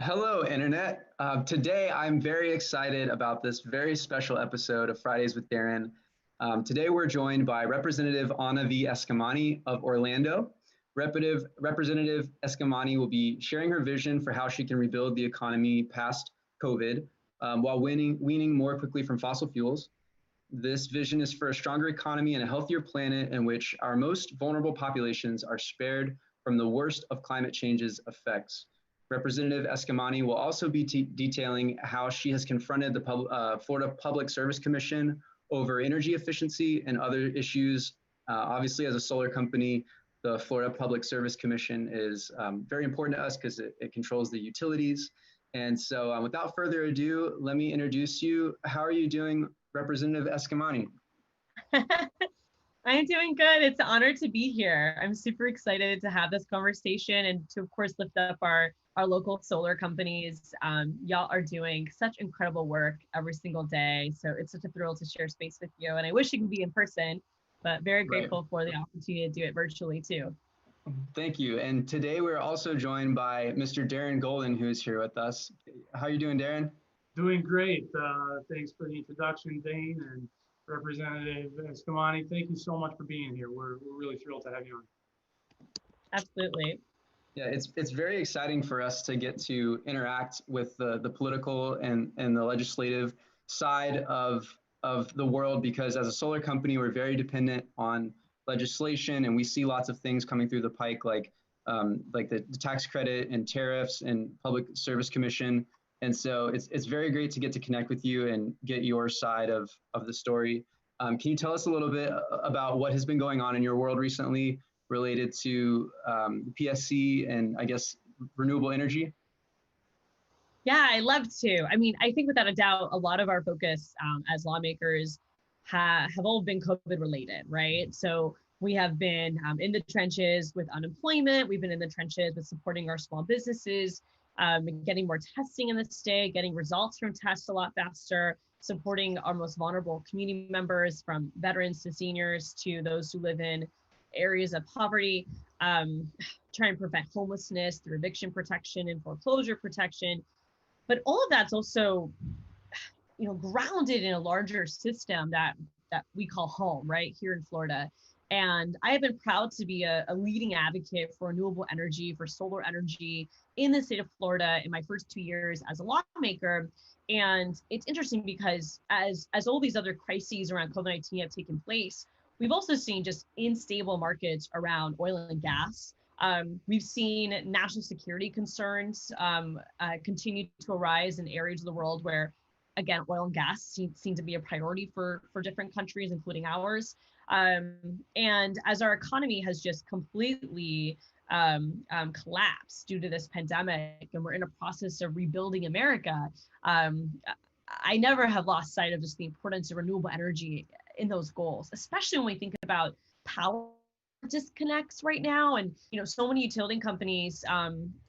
Hello, Internet. Today, I'm very excited about this very special episode of Fridays with Daren. Today, we're joined by Representative Anna V. Eskamani of Orlando. Representative Eskamani will be sharing her vision for how she can rebuild the economy past COVID while weaning more quickly from fossil fuels. This vision is for a stronger economy and a healthier planet in which our most vulnerable populations are spared from the worst of climate change's effects. Representative Eskamani will also be detailing how she has confronted the Florida Public Service Commission over energy efficiency and other issues. Obviously, as a solar company, the Florida Public Service Commission is very important to us because it controls the utilities. And so without further ado, let me introduce you. How are you doing, Representative Eskamani? I'm doing good. It's an honor to be here. I'm super excited to have this conversation and to, of course, lift up our local solar companies. Y'all are doing such incredible work every single day. So it's such a thrill to share space with you. And I wish you could be in person, but very Right. grateful for the opportunity to do it virtually too. Thank you. And today we're also joined by Mr. Daren Golden, who is here with us. How are you doing, Daren? Doing great. Thanks for the introduction, Dane and Representative Eskamani. Thank you so much for being here. We're really thrilled to have you on. Absolutely. Yeah, it's very exciting for us to get to interact with the political and the legislative side of the world because as a solar company, we're very dependent on legislation and we see lots of things coming through the pike like the tax credit and tariffs and public service commission. And so it's very great to get to connect with you and get your side of the story. Can you tell us a little bit about what has been going on in your world recently related to PSC and I guess renewable energy? Yeah, I love to. I mean, I think without a doubt, a lot of our focus as lawmakers have all been COVID related, right? So we have been in the trenches with unemployment. We've been in the trenches with supporting our small businesses, getting more testing in the state, getting results from tests a lot faster, supporting our most vulnerable community members from veterans to seniors to those who live in areas of poverty, trying to prevent homelessness through eviction protection and foreclosure protection, but all of that's also grounded in a larger system that we call home right here in Florida. And I have been proud to be a leading advocate for renewable energy, for solar energy in the state of Florida in my first 2 years as a lawmaker. And it's interesting because as all these other crises around COVID-19 have taken place, we've also seen just unstable markets around oil and gas. We've seen national security concerns continue to arise in areas of the world where, again, oil and gas seem to be a priority for different countries, including ours. And as our economy has just completely collapsed due to this pandemic, and we're in a process of rebuilding America, I never have lost sight of just the importance of renewable energy in those goals, especially when we think about power disconnects right now. And so many utility companies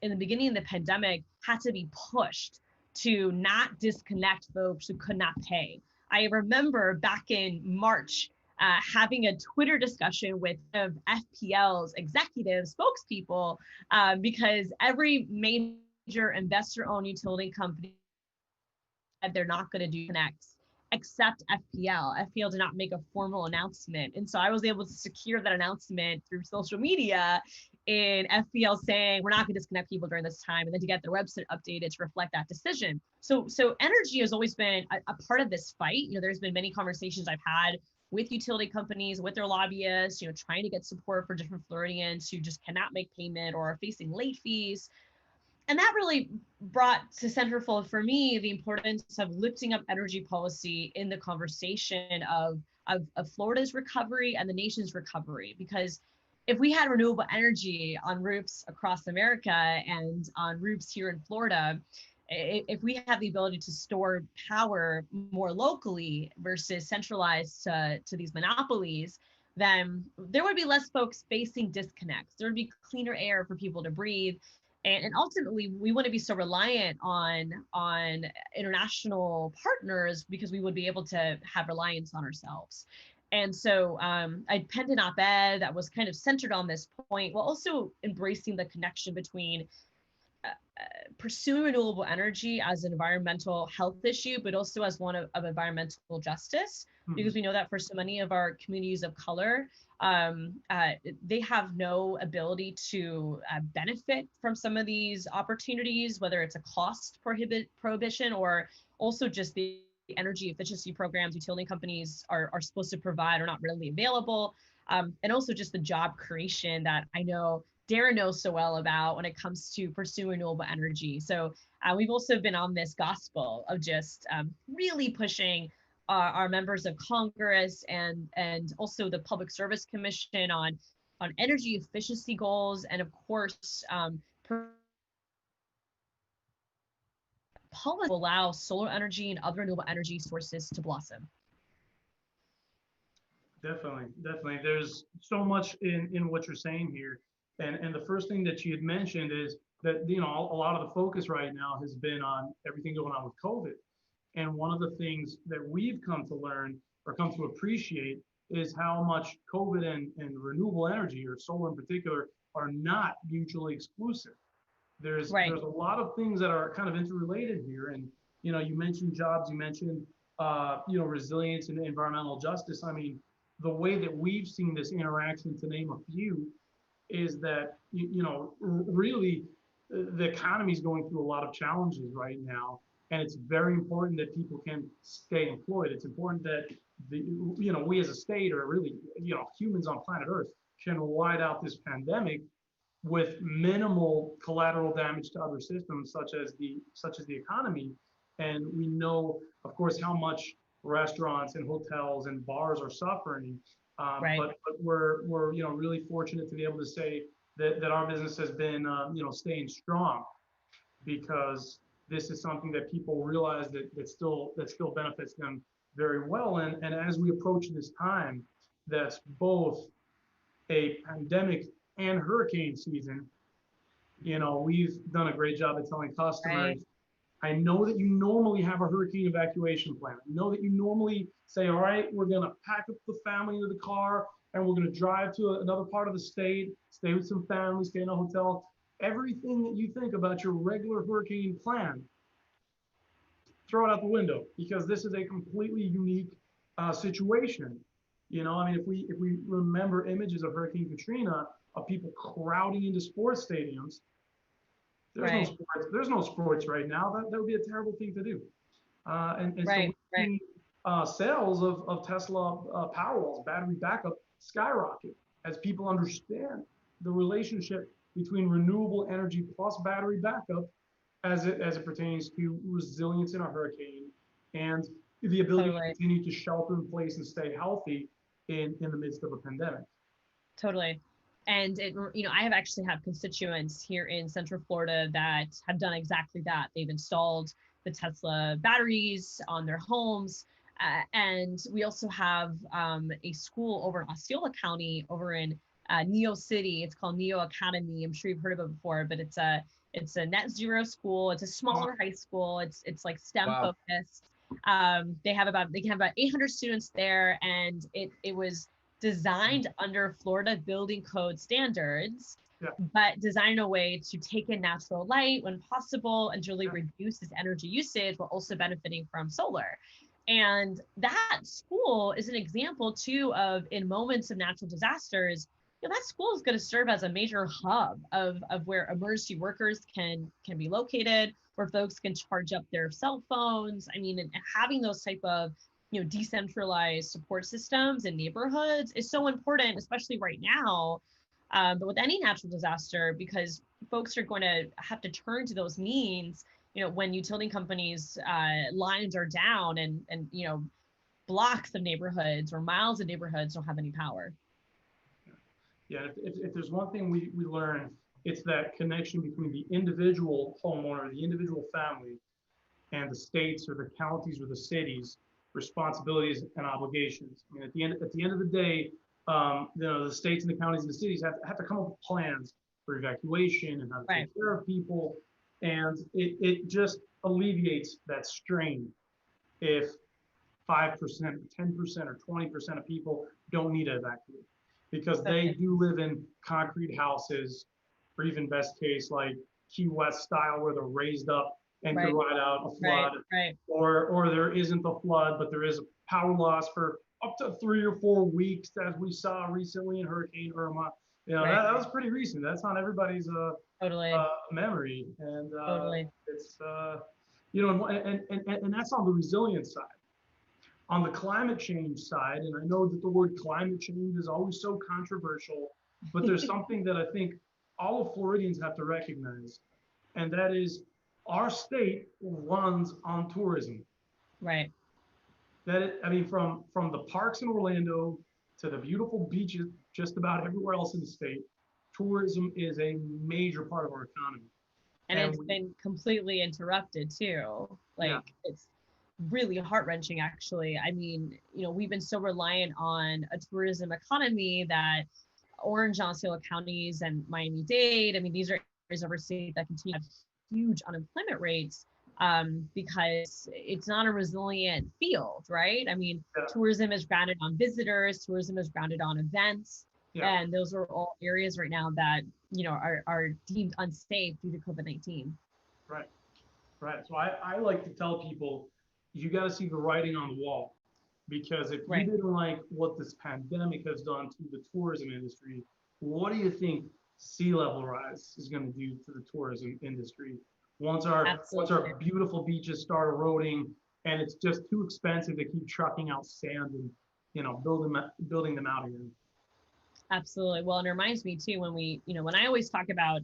in the beginning of the pandemic had to be pushed to not disconnect folks who could not pay. I remember back in March having a Twitter discussion with FPL's executive spokespeople because every major investor-owned utility company said they're not going to do connects except FPL. FPL did not make a formal announcement. And so I was able to secure that announcement through social media in FPL saying we're not going to disconnect people during this time, and then to get their website updated to reflect that decision. So energy has always been a part of this fight. There's been many conversations I've had with utility companies, with their lobbyists, trying to get support for different Floridians who just cannot make payment or are facing late fees. And that really brought to centerfold for me the importance of lifting up energy policy in the conversation of Florida's recovery and the nation's recovery. Because if we had renewable energy on roofs across America and on roofs here in Florida, if we have the ability to store power more locally versus centralized to these monopolies, then there would be less folks facing disconnects. There would be cleaner air for people to breathe. And ultimately, we wouldn't be so reliant on international partners because we would be able to have reliance on ourselves. And so I penned an op-ed that was kind of centered on this point while also embracing the connection between pursuing renewable energy as an environmental health issue, but also as one of environmental justice, because we know that for so many of our communities of color, they have no ability to benefit from some of these opportunities, whether it's a cost prohibition or also just the energy efficiency programs utility companies are supposed to provide are not readily available. And also just the job creation that I know Daren knows so well about when it comes to pursuing renewable energy. So we've also been on this gospel of just really pushing our members of Congress and also the Public Service Commission on energy efficiency goals, and of course policy will allow solar energy and other renewable energy sources to blossom. Definitely. There's so much in what you're saying here. And the first thing that you had mentioned is that, you know, a lot of the focus right now has been on everything going on with COVID. And one of the things that we've come to learn or come to appreciate is how much COVID and renewable energy, or solar in particular, are not mutually exclusive. There's a lot of things that are kind of interrelated here. And, you know, you mentioned jobs, you mentioned, you know, resilience and environmental justice. I mean, the way that we've seen this interaction, to name a few, is that, you know, really the economy is going through a lot of challenges right now. And it's very important that people can stay employed. It's important that you know, we as a state, or really, you know, humans on planet Earth, can ride out this pandemic with minimal collateral damage to other systems, such as the economy. And we know, of course, how much restaurants and hotels and bars are suffering. But we're you know, really fortunate to be able to say that our business has been you know, staying strong, because this is something that people realize that still benefits them very well. And as we approach this time, that's both a pandemic and hurricane season, you know, we've done a great job at telling customers, I know that you normally have a hurricane evacuation plan. I know that you normally say, all right, we're going to pack up the family into the car and we're going to drive to another part of the state, stay with some family, stay in a hotel. Everything that you think about your regular hurricane plan, throw it out the window, because this is a completely unique situation. You know, I mean, if we remember images of Hurricane Katrina, of people crowding into sports stadiums, there's no sports right now. That would be a terrible thing to do. So we've seen sales of Tesla Powerwalls, battery backup, skyrocket, as people understand the relationship between renewable energy plus battery backup as it pertains to resilience in a hurricane and the ability to continue to shelter in place and stay healthy in the midst of a pandemic. Totally. And it, you know, I have actually had constituents here in Central Florida that have done exactly that. They've installed the Tesla batteries on their homes. And we also have a school over in Osceola County, over in Neo City. It's called Neo Academy. I'm sure you've heard of it before, but it's a net zero school. It's a smaller high school. It's like STEM focused. They can have about 800 students there, and it was designed under Florida building code standards, but designed in a way to take in natural light when possible and to really reduce its energy usage while also benefiting from solar. And that school is an example too of, in moments of natural disasters, you know, that school is going to serve as a major hub of where emergency workers can be located, where folks can charge up their cell phones. I mean, and having those type of, you know, decentralized support systems in neighborhoods is so important, especially right now. But with any natural disaster, because folks are going to have to turn to those means, you know, when utility companies lines are down and you know, blocks of neighborhoods or miles of neighborhoods don't have any power. Yeah, if there's one thing we learn, it's that connection between the individual homeowner, the individual family, and the states or the counties or the cities' responsibilities and obligations. I mean, at the end of the day, you know, the states and the counties and the cities have to come up with plans for evacuation and how to take care of people, and it just alleviates that strain if 5%, 10%, or 20% of people don't need to evacuate, because they do live in concrete houses, or even best case, like, Key West style where they're raised up and Right. could ride out a flood, Right. or there isn't a flood, but there is a power loss for up to 3 or 4 weeks, as we saw recently in Hurricane Irma. You know, Right. that was pretty recent. That's not everybody's Totally. memory, and Totally. it's you know, and that's on the resilience side. On the climate change side, and I know that the word climate change is always so controversial, but there's something that I think all of Floridians have to recognize, and that is our state runs on tourism. Right. I mean, from the parks in Orlando to the beautiful beaches just about everywhere else in the state, tourism is a major part of our economy. And it's been completely interrupted too. Like, Yeah. it's really heart-wrenching, actually. I mean, we've been so reliant on a tourism economy that Orange, Osceola counties and Miami-Dade, I mean, these are areas of our state that continue to have huge unemployment rates, because it's not a resilient field, right? I mean, tourism is grounded on visitors, tourism is grounded on events, and those are all areas right now that are deemed unsafe due to COVID-19. Right. So I like to tell people, you got to see the writing on the wall, because if you didn't like what this pandemic has done to the tourism industry, what do you think sea level rise is going to do to the tourism industry once our beautiful beaches start eroding and it's just too expensive to keep trucking out sand and building them out again? Absolutely. Well, and it reminds me too, when I always talk about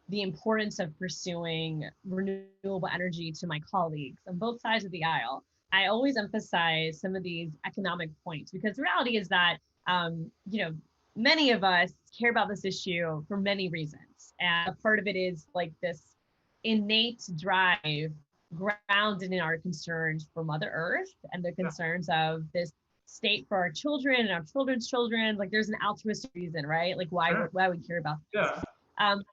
the importance of pursuing renewable energy to my colleagues on both sides of the aisle, I always emphasize some of these economic points, because the reality is that, many of us care about this issue for many reasons. And a part of it is like this innate drive grounded in our concerns for Mother Earth and the concerns of this state for our children and our children's children. Like, there's an altruistic reason, right? Like why we care about this.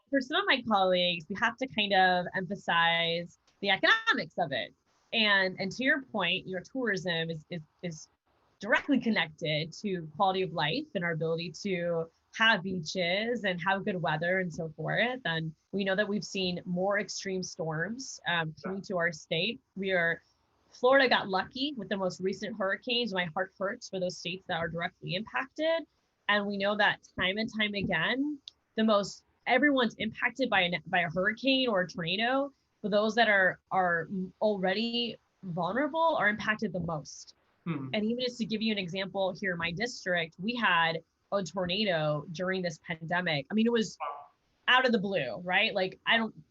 For some of my colleagues, we have to kind of emphasize the economics of it. And to your point, tourism is directly connected to quality of life and our ability to have beaches and have good weather and so forth. And we know that we've seen more extreme storms coming to our state. Florida got lucky with the most recent hurricanes. My heart hurts for those states that are directly impacted. And we know that time and time again, everyone's impacted by a hurricane or a tornado, but those that are already vulnerable are impacted the most. And even just to give you an example, here in my district, we had a tornado during this pandemic. I mean, it was out of the blue, right? Like,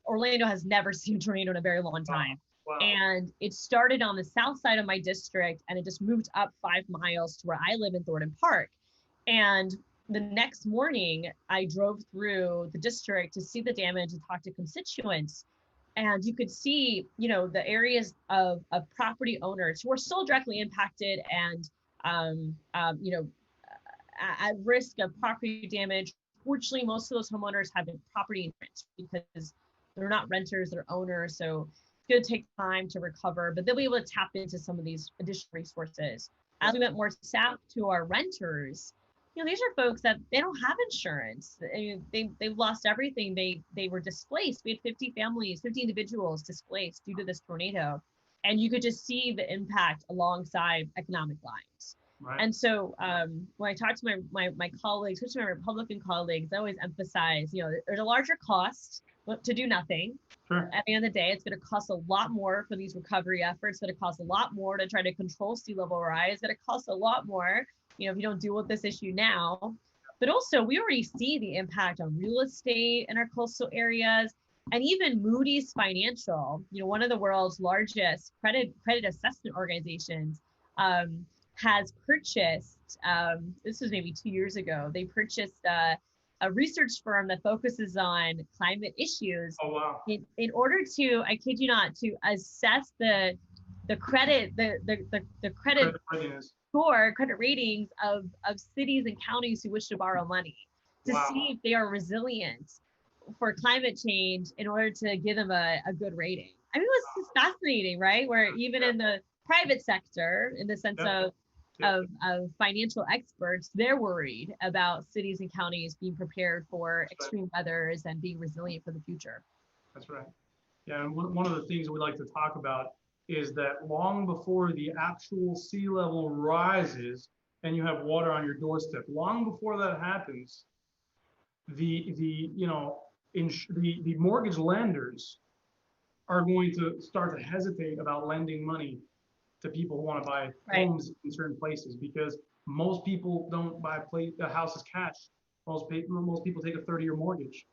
Orlando has never seen a tornado in a very long time. Wow. And it started on the south side of my district, and it just moved up 5 miles to where I live in Thornton Park. And the next morning, I drove through the district to see the damage and talk to constituents. And you could see, the areas of property owners who are still directly impacted and, at risk of property damage. Fortunately, most of those homeowners have been property insurance because they're not renters, they're owners. So it's going to take time to recover, but they'll be able to tap into some of these additional resources. As we went more south to our renters, these are folks that they don't have insurance. They've lost everything. They were displaced. We had 50 families, 50 individuals displaced due to this tornado. And you could just see the impact alongside economic lines. Right. And so when I talk to my colleagues, especially my Republican colleagues, I always emphasize, there's a larger cost to do nothing. Sure. At the end of the day, it's going to cost a lot more for these recovery efforts. It's going to cost a lot more to try to control sea level rise. It's going to cost a lot more, if you don't deal with this issue now. But also, we already see the impact on real estate in our coastal areas, and even Moody's Financial, one of the world's largest credit assessment organizations, has purchased, this was maybe 2 years ago, they purchased a research firm that focuses on climate issues. Oh, wow. In order to, I kid you not, to assess the credit, the credit score, credit ratings of cities and counties who wish to borrow money, to see if they are resilient for climate change in order to give them a good rating. I mean, it was just fascinating, right? Where even in the private sector, in the sense of financial experts, they're worried about cities and counties being prepared for extreme weathers and being resilient for the future. That's right. Yeah, and one of the things that we like to talk about is that long before the actual sea level rises and you have water on your doorstep, long before that happens, the you know, the mortgage lenders are going to start to hesitate about lending money to people who want to buy Right. homes in certain places, because most people don't buy houses cash. Most people take a 30-year mortgage,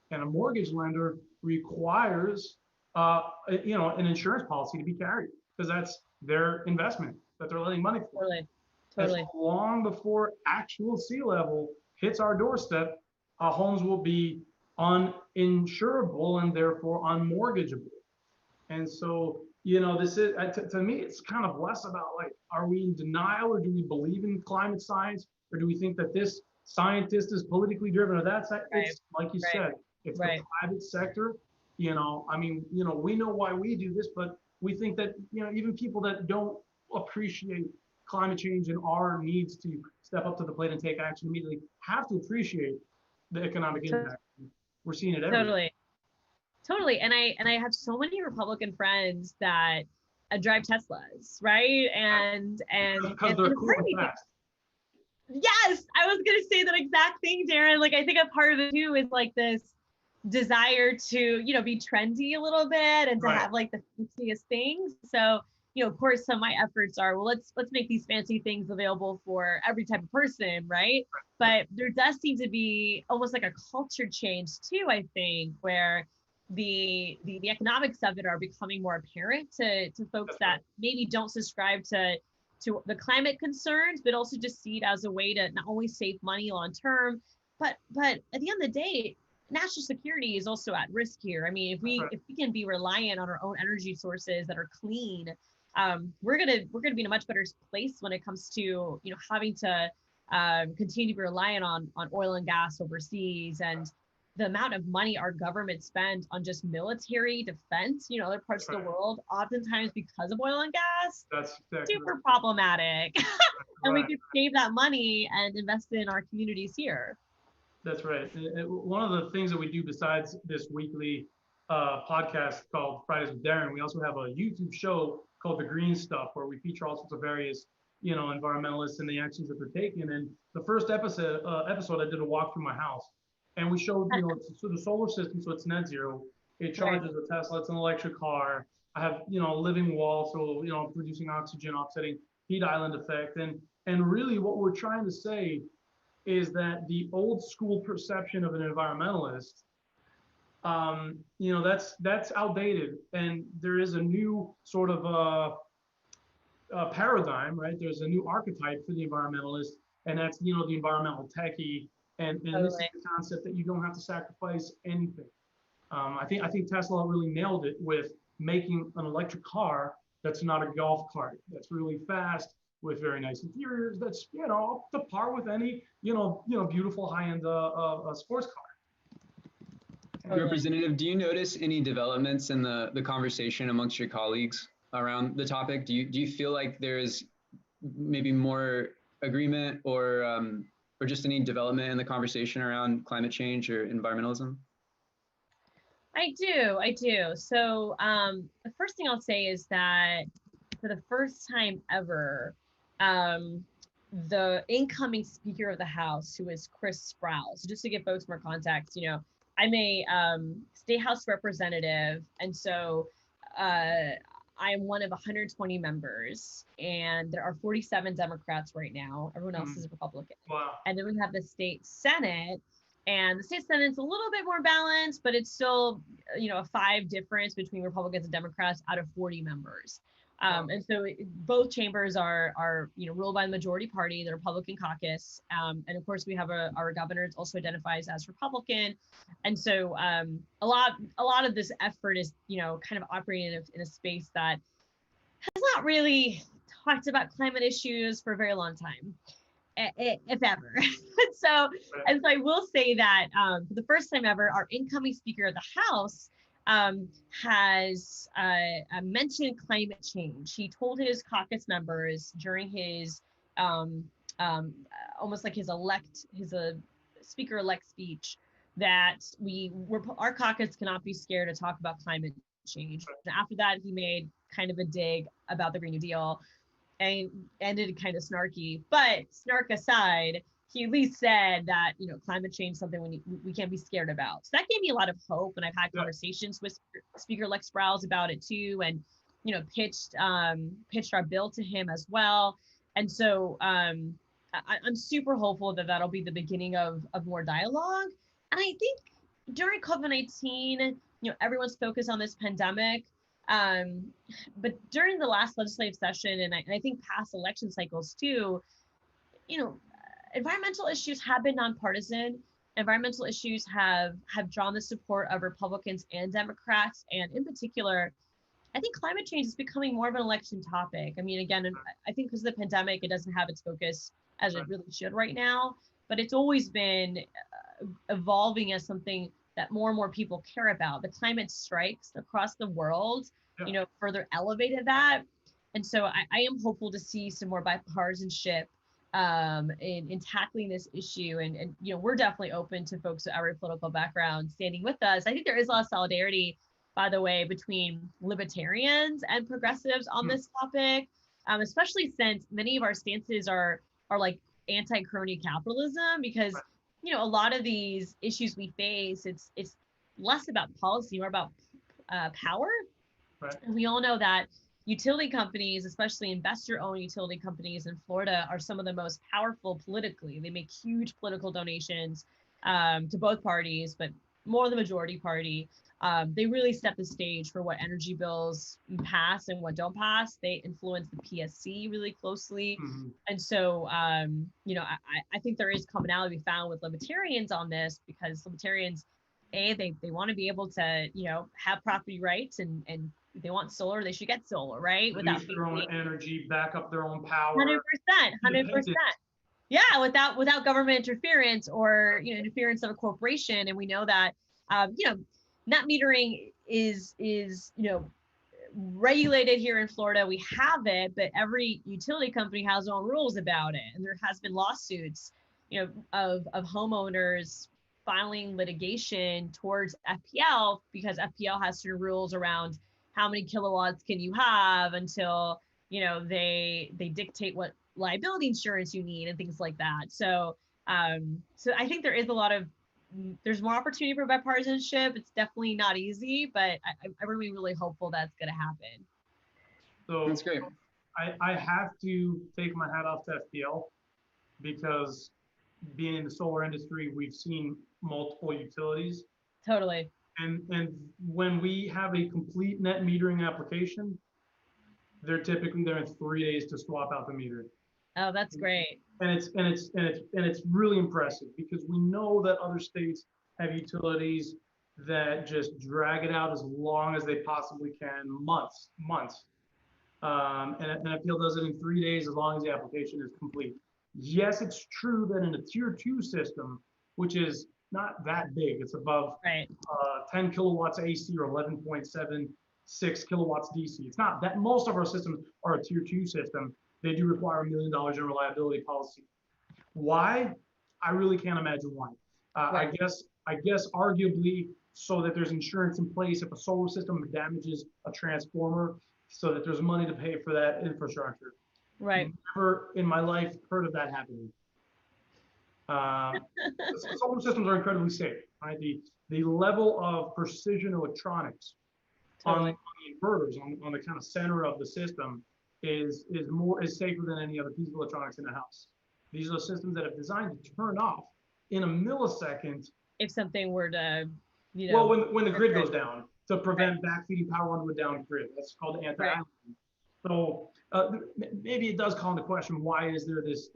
and a mortgage lender requires an insurance policy to be carried, because that's their investment that they're lending money for. Totally. And Totally. so long before actual sea level hits our doorstep, our homes will be uninsurable and therefore unmortgageable. And so, this is, to me, it's kind of less about like, are we in denial, or do we believe in climate science, or do we think that this scientist is politically driven, or that's, it's like you said, it's the private sector. I mean, we know why we do this, but we think that, even people that don't appreciate climate change and our needs to step up to the plate and take action immediately have to appreciate the economic impact. We're seeing it everywhere. Totally. And I have so many Republican friends that drive Teslas, right? And because they're cool and fast. Yes, I was gonna say that exact thing, Daren. Like, I think a part of it too is like this desire to, be trendy a little bit and to have like the fanciest things. So, of course, some of my efforts are, well, let's make these fancy things available for every type of person, right? But there does seem to be almost like a culture change too, I think, where the economics of it are becoming more apparent to folks that maybe don't subscribe to the climate concerns, but also just see it as a way to not only save money long term, but at the end of the day, national security is also at risk here. I mean, if we can be reliant on our own energy sources that are clean, we're gonna be in a much better place when it comes to having to continue to be reliant on oil and gas overseas, and the amount of money our government spends on just military defense, other parts of the world, oftentimes because of oil and gas, that's super problematic. And we could save that money and invest it in our communities here. That's right. One of the things that we do besides this weekly podcast called Fridays with Daren, we also have a YouTube show called The Green Stuff, where we feature all sorts of various, environmentalists and the actions that they're taking. And the first episode I did a walk through my house, and we showed, so the solar system, so it's net zero. It charges a Tesla. It's an electric car. I have, a living wall, so producing oxygen, offsetting heat island effect, and really what we're trying to say is that the old school perception of an environmentalist, that's outdated, and there is a new sort of paradigm, right? There's a new archetype for the environmentalist, and that's the environmental techie, and this is the concept that you don't have to sacrifice anything. I think Tesla really nailed it with making an electric car that's not a golf cart, that's really fast, with very nice interiors, that's up to par with any beautiful high-end sports car. Representative, do you notice any developments in the conversation amongst your colleagues around the topic? Do you feel like there is maybe more agreement or just any development in the conversation around climate change or environmentalism? I do. So the first thing I'll say is that for the first time ever, the incoming Speaker of the House, who is Chris Sprouse, just to give folks more context, I'm a state House representative, and so I am one of 120 members, and there are 47 Democrats right now. Everyone else is Republican. Wow. And then we have the state Senate, and the state Senate's a little bit more balanced, but it's still, a 5 difference between Republicans and Democrats out of 40 members. And so both chambers are ruled by the majority party, the Republican caucus. And of course, we have our governor also identifies as Republican. And so a lot of this effort is, kind of operating in a space that has not really talked about climate issues for a very long time, if ever. And so I will say that for the first time ever, our incoming Speaker of the House has mentioned climate change. He told his caucus members during his almost like his speaker-elect speech that our caucus cannot be scared to talk about climate change. And after that, he made kind of a dig about the Green New Deal and ended kind of snarky. But snark aside, he at least said that, climate change is something we can't be scared about. So that gave me a lot of hope. And I've had conversations with Speaker Lex Sprowls about it too, and pitched our bill to him as well. And so I'm super hopeful that that'll be the beginning of more dialogue. And I think during COVID-19, everyone's focused on this pandemic. But during the last legislative session, and I think past election cycles too, environmental issues have been nonpartisan. Environmental issues have drawn the support of Republicans and Democrats. And in particular, I think climate change is becoming more of an election topic. I mean, again, I think because of the pandemic, it doesn't have its focus as it really should right now, but it's always been evolving as something that more and more people care about. The climate strikes across the world, further elevated that. And so I am hopeful to see some more bipartisanship in tackling this issue. And we're definitely open to folks of every political background standing with us. I think there is a lot of solidarity, by the way, between libertarians and progressives on this topic, especially since many of our stances are like anti-crony capitalism, because a lot of these issues we face, it's less about policy, more about power. Right. And we all know that utility companies, especially investor-owned utility companies in Florida, are some of the most powerful politically. They make huge political donations to both parties, but more the majority party. They really set the stage for what energy bills pass and what don't pass. They influence the PSC really closely. Mm-hmm. And so, I think there is commonality found with libertarians on this, because libertarians, they want to be able to, have property rights, and if they want solar, they should get solar, right? Without their own energy, back up their own power. 100%. Yeah, without government interference or interference of a corporation. And we know that net metering is regulated here in Florida. We have it, but every utility company has their own rules about it. And there has been lawsuits, of homeowners filing litigation towards FPL, because FPL has certain rules around how many kilowatts can you have until, they dictate what liability insurance you need and things like that. So I think there's more opportunity for bipartisanship. It's definitely not easy, but I remain really hopeful that's going to happen. So that's great. I have to take my hat off to FPL, because being in the solar industry, we've seen multiple utilities. Totally. And when we have a complete net metering application, they're typically there in 3 days to swap out the meter. Oh, that's great. And it's really impressive, because we know that other states have utilities that just drag it out as long as they possibly can, months. And FPL does it in 3 days as long as the application is complete. Yes, it's true that in a tier 2 system, which is not that big, it's above 10 kilowatts AC or 11.76 kilowatts DC. It's not that. Most of our systems are a tier 2 system. They do require $1 million in reliability policy. Why? I really can't imagine why. I guess arguably so that there's insurance in place if a solar system damages a transformer, so that there's money to pay for that infrastructure. Right. Never in my life heard of that happening. Solar systems are incredibly safe. Right? The level of precision electronics on the inverters, on the kind of center of the system, is safer than any other piece of electronics in the house. These are systems that are designed to turn off in a millisecond if something were to, well, when the grid goes down, to prevent backfeeding power onto a down grid. That's called anti-aliasing. So maybe it does call into question, why is there this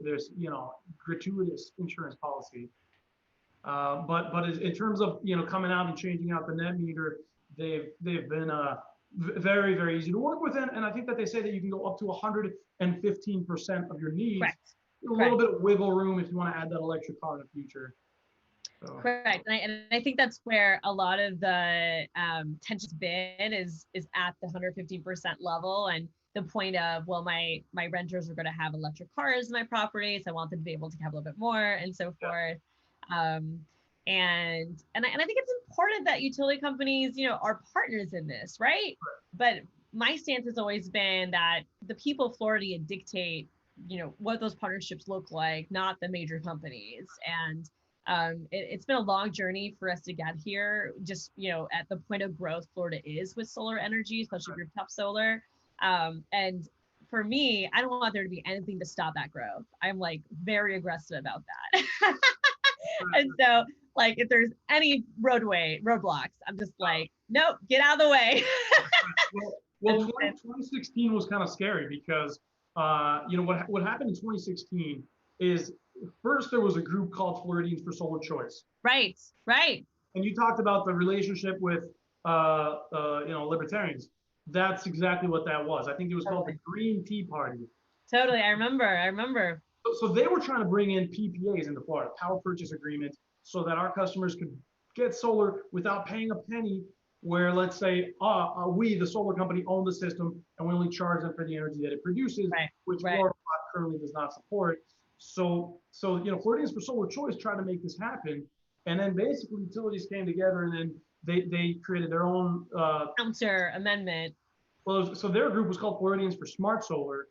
gratuitous insurance policy? But in terms of coming out and changing out the net meter, they've been very, very easy to work with, and I think that they say that you can go up to 115% of your needs. Correct. A little bit of wiggle room if you want to add that electric car in the future. So. Correct, and I think that's where a lot of the tension's been is at the 115% level, and the point of, well, my renters are going to have electric cars in my property, so I want them to be able to have a little bit more, and so forth. And I think it's important that utility companies, are partners in this, right? But my stance has always been that the people of Florida dictate, what those partnerships look like, not the major companies. And it's been a long journey for us to get here, just, at the point of growth Florida is with solar energy, especially rooftop solar. And for me, I don't want there to be anything to stop that growth. I'm like very aggressive about that. And so, like, if there's any roadblocks, I'm just like, nope, get out of the way. Well, 2016 was kind of scary because, what happened in 2016 is first there was a group called Floridians for Solar Choice. Right. And you talked about the relationship with, libertarians. That's exactly what that was. I think it was called the Green Tea Party. Totally, I remember. So they were trying to bring in PPAs into Florida, power purchase agreements, so that our customers could get solar without paying a penny. Where, let's say, we, the solar company, own the system and we only charge them for the energy that it produces, which Florida currently does not support. So Floridians for Solar Choice tried to make this happen, and then basically utilities came together and then they created their own counter amendment. Well, so their group was called Floridians for Smart Solar,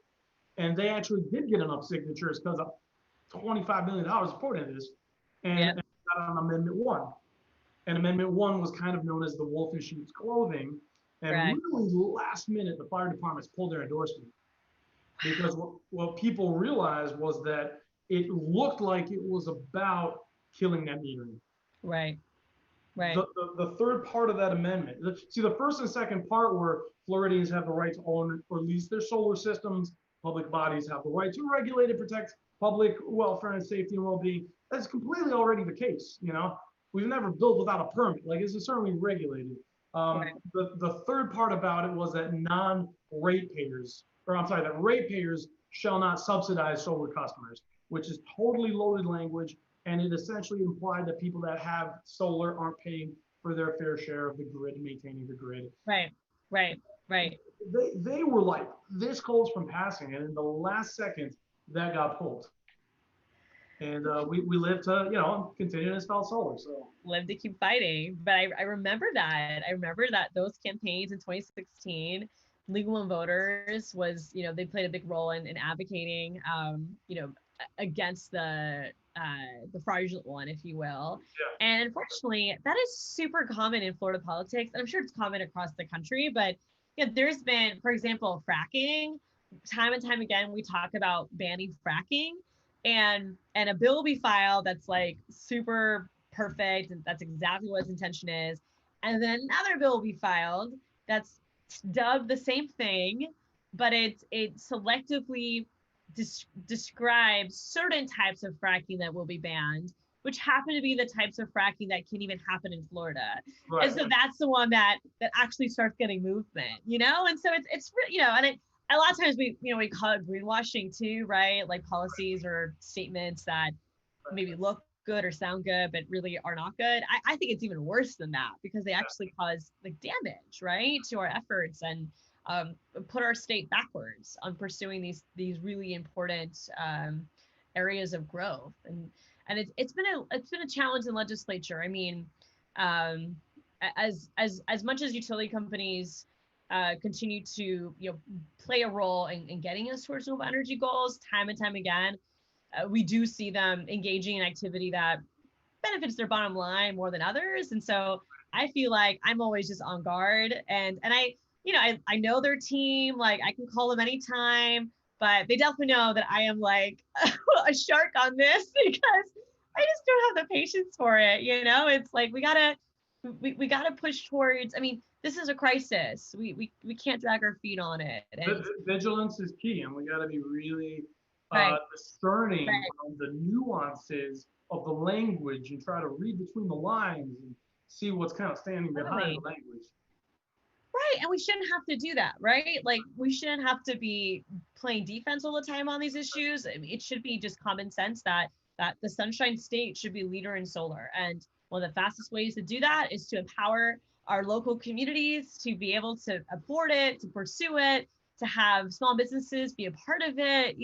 and they actually did get enough signatures because of $25 million supporting this, and got on Amendment 1. And Amendment 1 was kind of known as the wolf in sheep's clothing. And really last minute, the fire departments pulled their endorsement. Because what people realized was that it looked like it was about killing net metering. Right. The third part of that amendment, see, the first and second part were Floridians have the right to own or lease their solar systems. Public bodies have the right to regulate and protect public welfare and safety and well-being. That's completely already the case, We've never built without a permit. Like, it's certainly regulated. The third part about it was that that ratepayers shall not subsidize solar customers, which is totally loaded language. And it essentially implied that people that have solar aren't paying for their fair share of the grid and maintaining the grid. Right. They were like this close from passing, and in the last second, that got pulled. And we live to, continue to install solar. So live to keep fighting. But I remember that. I remember that those campaigns in 2016, Legal and Voters was, they played a big role in advocating, against the fraudulent one, if you will. Yeah. And unfortunately, that is super common in Florida politics. And I'm sure it's common across the country. But there's been, for example, fracking. Time and time again, we talk about banning fracking. And a bill will be filed that's like super perfect, and that's exactly what its intention is. And then another bill will be filed that's dubbed the same thing, but it selectively describes certain types of fracking that will be banned, which happen to be the types of fracking that can even happen in Florida. Right. And so that's the one that actually starts getting movement, And so it's and a lot of times we call it greenwashing too, right? Like policies or statements that maybe look good or sound good, but really are not good. I think it's even worse than that, because they actually cause like damage, right, to our efforts, and put our state backwards on pursuing these really important areas of growth. And it's been a challenge in legislature. I mean, as much as utility companies continue to play a role in getting us towards renewable energy goals, time and time again, we do see them engaging in activity that benefits their bottom line more than others. And so I feel like I'm always just on guard, and I know their team, like I can call them anytime, but they definitely know that I am like a shark on this, because I just don't have the patience for it. It's like we gotta push towards. I mean, this is a crisis. We can't drag our feet on it. And vigilance is key, and we got to be really discerning on the nuances of the language and try to read between the lines and see what's kind of standing behind the language. Right, and we shouldn't have to do that, right? Like, we shouldn't have to be playing defense all the time on these issues. I mean, it should be just common sense that the Sunshine State should be leader in solar. And one of the fastest ways to do that is to empower our local communities to be able to afford it, to pursue it, to have small businesses be a part of it.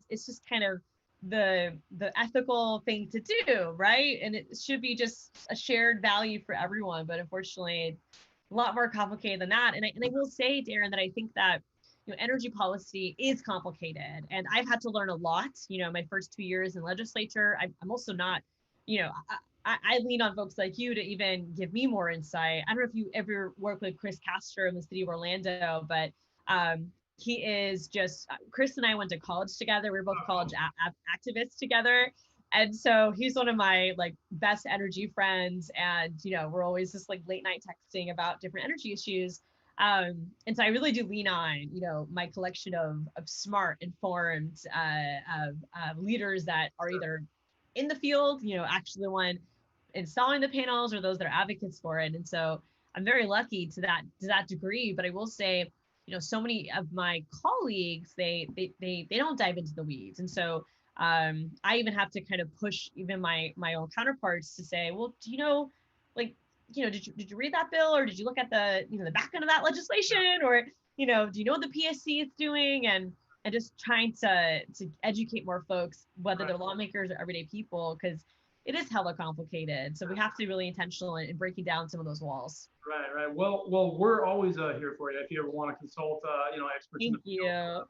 It's just kind of the ethical thing to do, right? And it should be just a shared value for everyone. But unfortunately, a lot more complicated than that. And I will say, Daren, that I think that energy policy is complicated, and I've had to learn a lot. My first 2 years in legislature, I'm also not, I lean on folks like you to even give me more insight. I don't know if you ever work with Chris Castro in the city of Orlando, but he is just, Chris and I went to college together. We were both college activists together. And so he's one of my like best energy friends. And, we're always just like late night texting about different energy issues. And so I really do lean on, my collection of smart, informed leaders that are either in the field, actually the one installing the panels, or those that are advocates for it. And so I'm very lucky to that degree. But I will say, so many of my colleagues, they don't dive into the weeds. And so I even have to kind of push even my own counterparts to say, well, do you know, like, did you read that bill, or did you look at the the back end of that legislation, or do you know what the PSC is doing, and just trying to educate more folks, whether they're lawmakers or everyday people, because it is hella complicated. So we have to be really intentional in breaking down some of those walls. Right. Well, we're always here for you if you ever want to consult, experts. Thank you.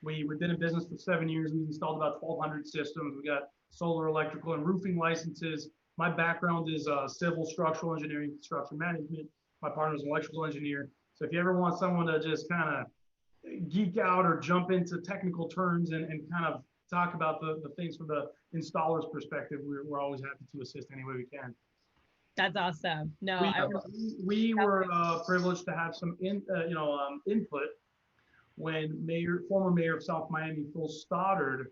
We've been in business for 7 years. We've installed about 1,200 systems. We got solar, electrical, and roofing licenses. My background is civil, structural engineering, construction management. My partner's an electrical engineer. So if you ever want someone to just kind of geek out or jump into technical terms and kind of talk about the things from the installer's perspective, we're always happy to assist any way we can. That's awesome. No, we were privileged to have some input when former mayor of South Miami, Phil Stoddard,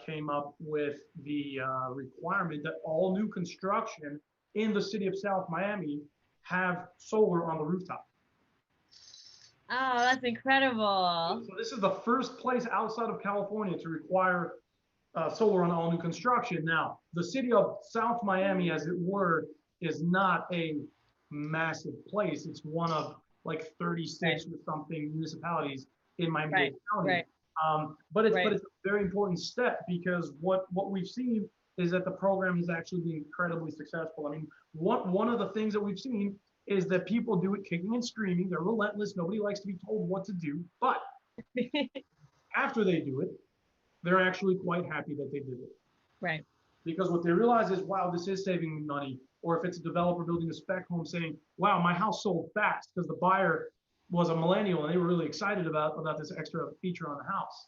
came up with the requirement that all new construction in the city of South Miami have solar on the rooftop. Oh, that's incredible. So this is the first place outside of California to require solar on all new construction. Now, the city of South Miami, as it were, is not a massive place. It's one of like 36 or something municipalities in Miami-Dade County. But it's a very important step, because what we've seen is that the program has actually been incredibly successful. I mean, one of the things that we've seen is that people do it kicking and screaming. They're relentless. Nobody likes to be told what to do. But after they do it, they're actually quite happy that they did it. Right. Because what they realize is, wow, this is saving me money. Or if it's a developer building a spec home saying, wow, my house sold fast because the buyer was a millennial and they were really excited about this extra feature on the house.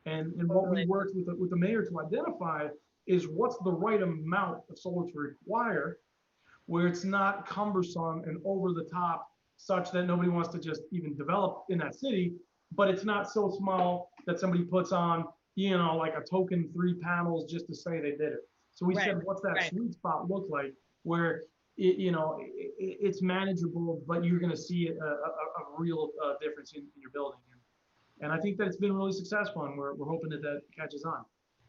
And what we worked with the mayor to identify is what's the right amount of solar to require, where it's not cumbersome and over the top such that nobody wants to just even develop in that city, but it's not so small that somebody puts on, like a token 3 panels just to say they did it. So we said, what's that sweet spot look like, where it's manageable, but you're going to see a real difference in your building. And I think that it's been really successful, and we're hoping that catches on.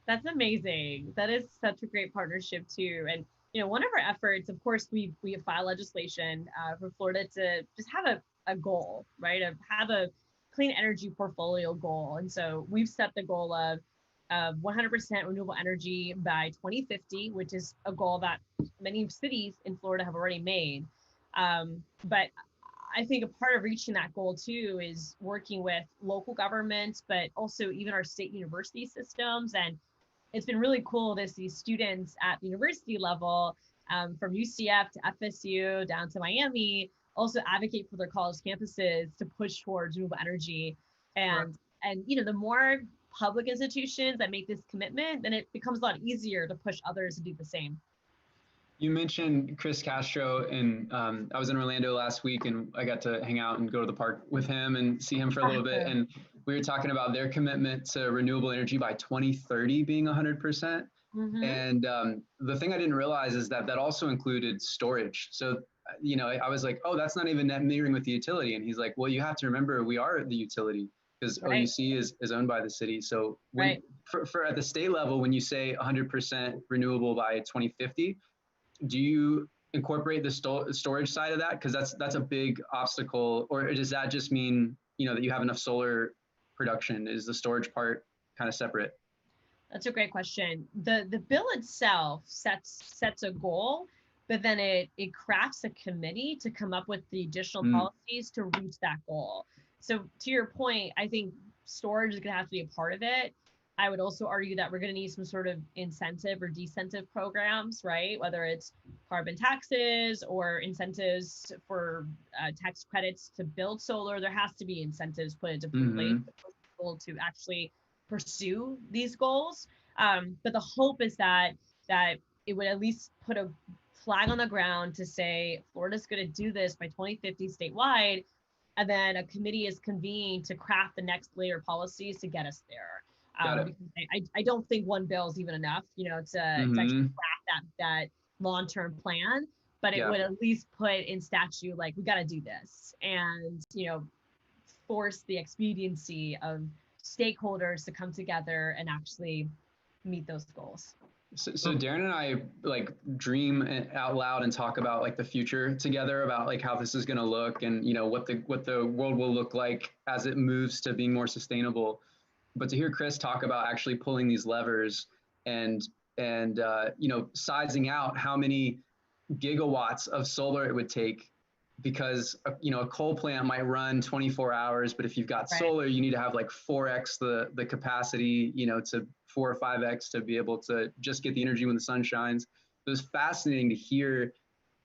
That's amazing. That is such a great partnership too. And one of our efforts, of course, we have filed legislation for Florida to just have a goal, right? Of have a clean energy portfolio goal. And so we've set the goal of 100% renewable energy by 2050, which is a goal that many cities in Florida have already made. But I think a part of reaching that goal too is working with local governments, but also even our state university systems. And it's been really cool to see students at the university level, from UCF to FSU down to Miami, also advocate for their college campuses to push towards renewable energy. And the more public institutions that make this commitment, then it becomes a lot easier to push others to do the same. You mentioned Chris Castro, and I was in Orlando last week, and I got to hang out and go to the park with him and see him for a little bit. And we were talking about their commitment to renewable energy by 2030 being 100%. Mm-hmm. And the thing I didn't realize is that also included storage. So, I was like, oh, that's not even net metering with the utility. And he's like, well, you have to remember we are the utility, because OUC is owned by the city. So for at the state level, when you say 100% renewable by 2050, do you incorporate the storage side of that? Because that's a big obstacle. Or does that just mean, that you have enough solar production? Is the storage part kind of separate? That's a great question. The bill itself sets a goal, but then it crafts a committee to come up with the additional Mm, policies to reach that goal. So to your point, I think storage is going to have to be a part of it. I would also argue that we're going to need some sort of incentive or decentive programs, right? Whether it's carbon taxes or incentives for tax credits to build solar, there has to be incentives put into place mm-hmm. for people to actually pursue these goals. But the hope is that it would at least put a flag on the ground to say Florida's going to do this by 2050 statewide, and then a committee is convened to craft the next layer of policies to get us there. Got it. Because I don't think one bill is even enough, to actually Mm-hmm. craft that long-term plan, but it Yeah. would at least put in statute like we got to do this, and force the expediency of stakeholders to come together and actually meet those goals. So Darren and I like dream out loud and talk about like the future together, about like how this is going to look, and what the world will look like as it moves to being more sustainable. But to hear Chris talk about actually pulling these levers and sizing out how many gigawatts of solar it would take, because a coal plant might run 24 hours, but if you've got Right. solar, you need to have like 4x the capacity, to 4 or 5x to be able to just get the energy when the sun shines. It was fascinating to hear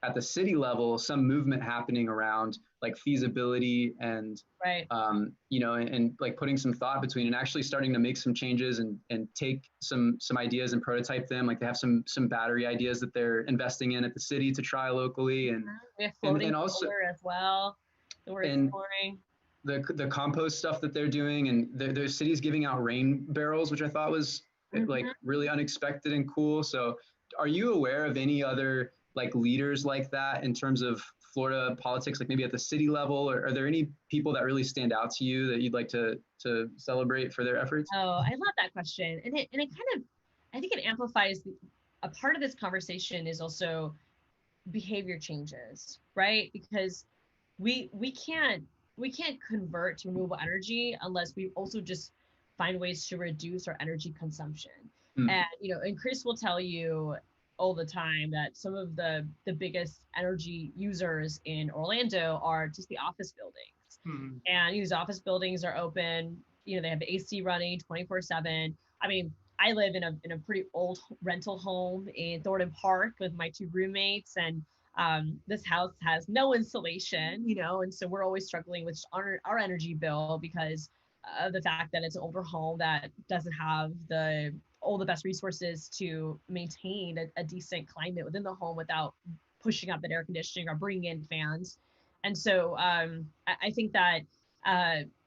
at the city level some movement happening around like feasibility and Right. and like putting some thought between and actually starting to make some changes and take some ideas and prototype them. Like they have some battery ideas that they're investing in at the city to try locally, We have floating and also solar as well that we're and exploring. the compost stuff that they're doing, and the city's giving out rain barrels, which I thought was like really unexpected and cool. So are you aware of any other like leaders like that in terms of Florida politics, like maybe at the city level, or are there any people that really stand out to you that you'd like to celebrate for their efforts? Oh, I love that question. And it kind of, I think it amplifies a part of this conversation is also behavior changes, right? Because we can't convert to renewable energy unless we also just find ways to reduce our energy consumption. Mm, And Chris will tell you all the time that some of the biggest energy users in Orlando are just the office buildings. Mhm. And these office buildings are open, they have the AC running 24/7. I mean, I live in a pretty old rental home in Thornton Park with my two roommates, and this house has no insulation, and so we're always struggling with our energy bill because of the fact that it's an older home that doesn't have all the best resources to maintain a decent climate within the home without pushing up the air conditioning or bringing in fans. And so I think that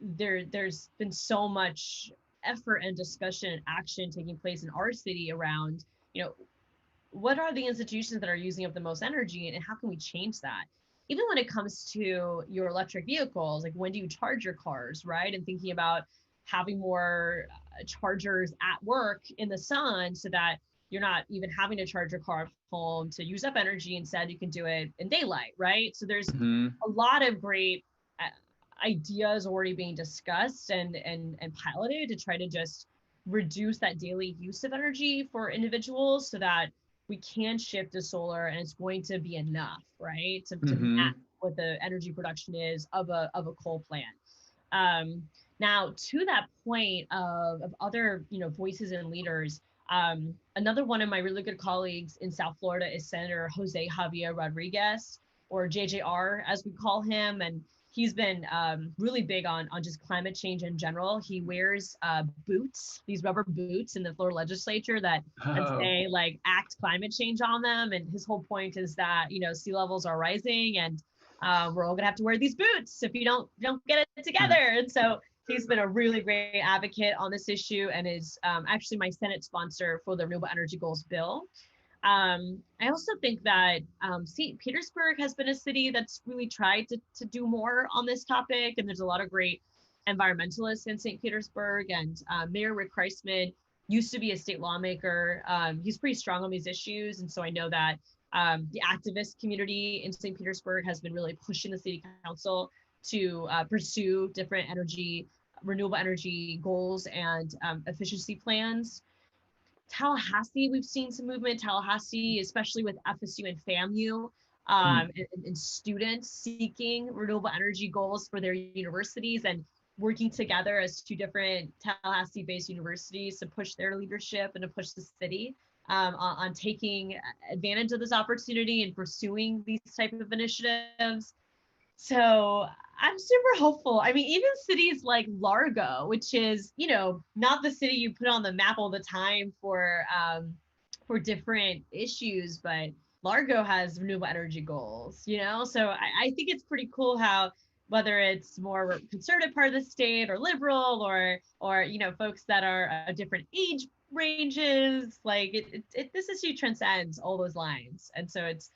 there's been so much effort and discussion and action taking place in our city around, what are the institutions that are using up the most energy, and how can we change that? Even when it comes to your electric vehicles, like when do you charge your cars, right? And thinking about having more chargers at work in the sun so that you're not even having to charge your car at home to use up energy. Instead, you can do it in daylight, right? So there's mm-hmm. a lot of great ideas already being discussed and piloted to try to just reduce that daily use of energy for individuals so that we can shift to solar and it's going to be enough, right? To match what the energy production is of a coal plant. Now, to that point of other, voices and leaders, another one of my really good colleagues in South Florida is Senator Jose Javier Rodriguez, or JJR as we call him. And he's been really big on just climate change in general. He wears boots, these rubber boots in the Florida legislature that say like act climate change on them. And his whole point is that, sea levels are rising and we're all gonna have to wear these boots if you don't get it together. And so he's been a really great advocate on this issue and is actually my Senate sponsor for the Renewable Energy Goals bill. I also think that St. Petersburg has been a city that's really tried to do more on this topic, and there's a lot of great environmentalists in St. Petersburg. And Mayor Rick Kreisman used to be a state lawmaker. He's pretty strong on these issues, and so I know that the activist community in St. Petersburg has been really pushing the city council to pursue different renewable energy goals and efficiency plans. Tallahassee, we've seen some movement. Tallahassee, especially with FSU and FAMU, and students seeking renewable energy goals for their universities and working together as two different Tallahassee-based universities to push their leadership and to push the city on taking advantage of this opportunity and pursuing these type of initiatives. So I'm super hopeful. I mean, even cities like Largo, which is, not the city you put on the map all the time for different issues, but Largo has renewable energy goals, So I think it's pretty cool how whether it's more conservative part of the state or liberal or folks that are different age ranges, like this issue transcends all those lines, and so it's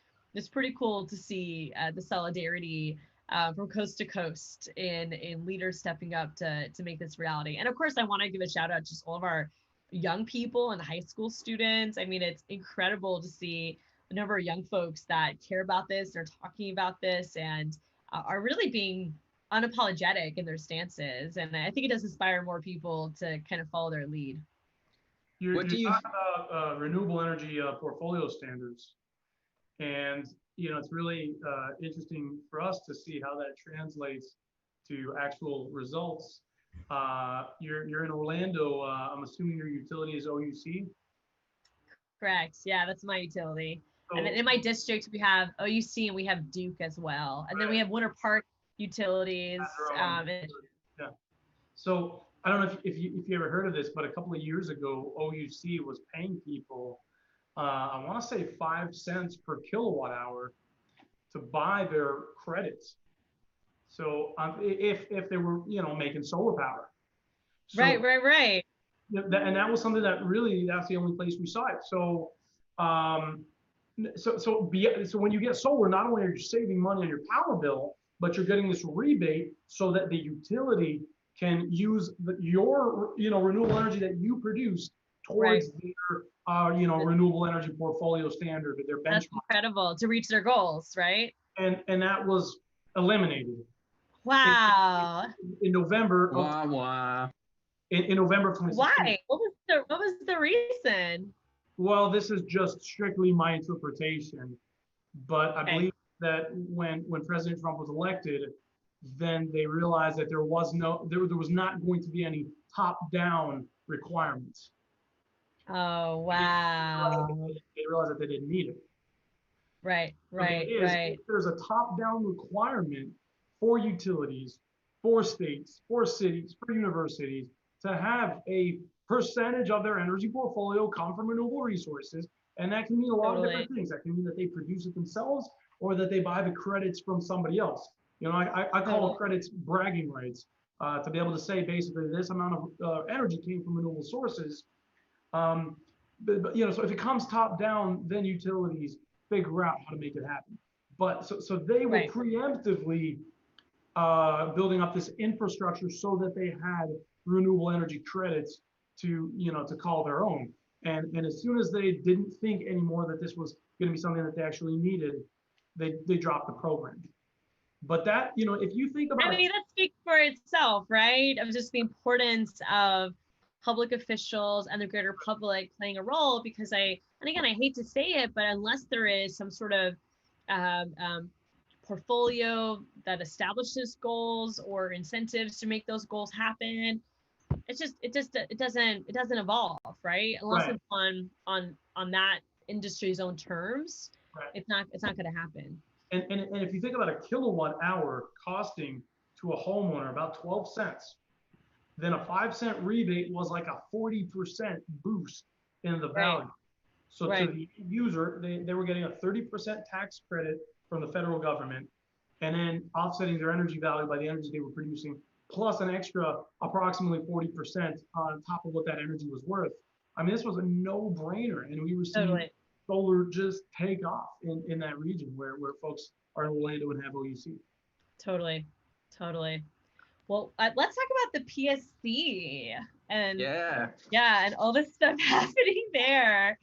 pretty cool to see the solidarity from coast to coast in leaders stepping up to make this reality. And of course, I want to give a shout out to just all of our young people and high school students. I mean, it's incredible to see the number of young folks that care about this, they're talking about this, and are really being unapologetic in their stances. And I think it does inspire more people to kind of follow their lead. You're talking about renewable energy portfolio standards. And, it's really interesting for us to see how that translates to actual results. You're in Orlando. I'm assuming your utility is OUC? Correct. Yeah, that's my utility. So, and then in my district, we have OUC and we have Duke as well. And then we have Winter Park utilities. Yeah. So I don't know if you ever heard of this, but a couple of years ago, OUC was paying people, I want to say 5 cents per kilowatt hour to buy their credits. So if they were, making solar power. So, right. And that was something that really, that's the only place we saw it. So, so when you get solar, not only are you saving money on your power bill, but you're getting this rebate so that the utility can use your renewable energy that you produce towards their renewable energy portfolio standard, their benchmark. That's incredible, to reach their goals, right? And that was eliminated. Wow. In November. In November of 2016. Why? What was the reason? Well, this is just strictly my interpretation, but I believe that when President Trump was elected, then they realized that there was not going to be any top-down requirements. Oh, wow. They realized that they didn't need it. Right. If there's a top-down requirement for utilities, for states, for cities, for universities to have a percentage of their energy portfolio come from renewable resources, and that can mean a lot of different things. That can mean that they produce it themselves or that they buy the credits from somebody else. I call credits bragging rights, to be able to say basically this amount of energy came from renewable sources. So if it comes top down, then utilities figure out how to make it happen. But so they were preemptively building up this infrastructure so that they had renewable energy credits to call their own. And as soon as they didn't think anymore that this was going to be something that they actually needed, they dropped the program. But that, if you think about that speaks for itself, right? Of just the importance of public officials and the greater public playing a role, because I hate to say it, but unless there is some sort of portfolio that establishes goals or incentives to make those goals happen, it doesn't evolve, right? Unless it's on that industry's own terms, it's not going to happen. And if you think about a kilowatt hour costing to a homeowner about 12 cents, then a 5 cent rebate was like a 40% boost in the value. So to the user, they were getting a 30% tax credit from the federal government, and then offsetting their energy value by the energy they were producing, plus an extra approximately 40% on top of what that energy was worth. I mean, this was a no-brainer, and we were seeing solar just take off in that region where folks are in Orlando and have OUC. Totally. Well, let's talk about the PSC and and all this stuff happening there.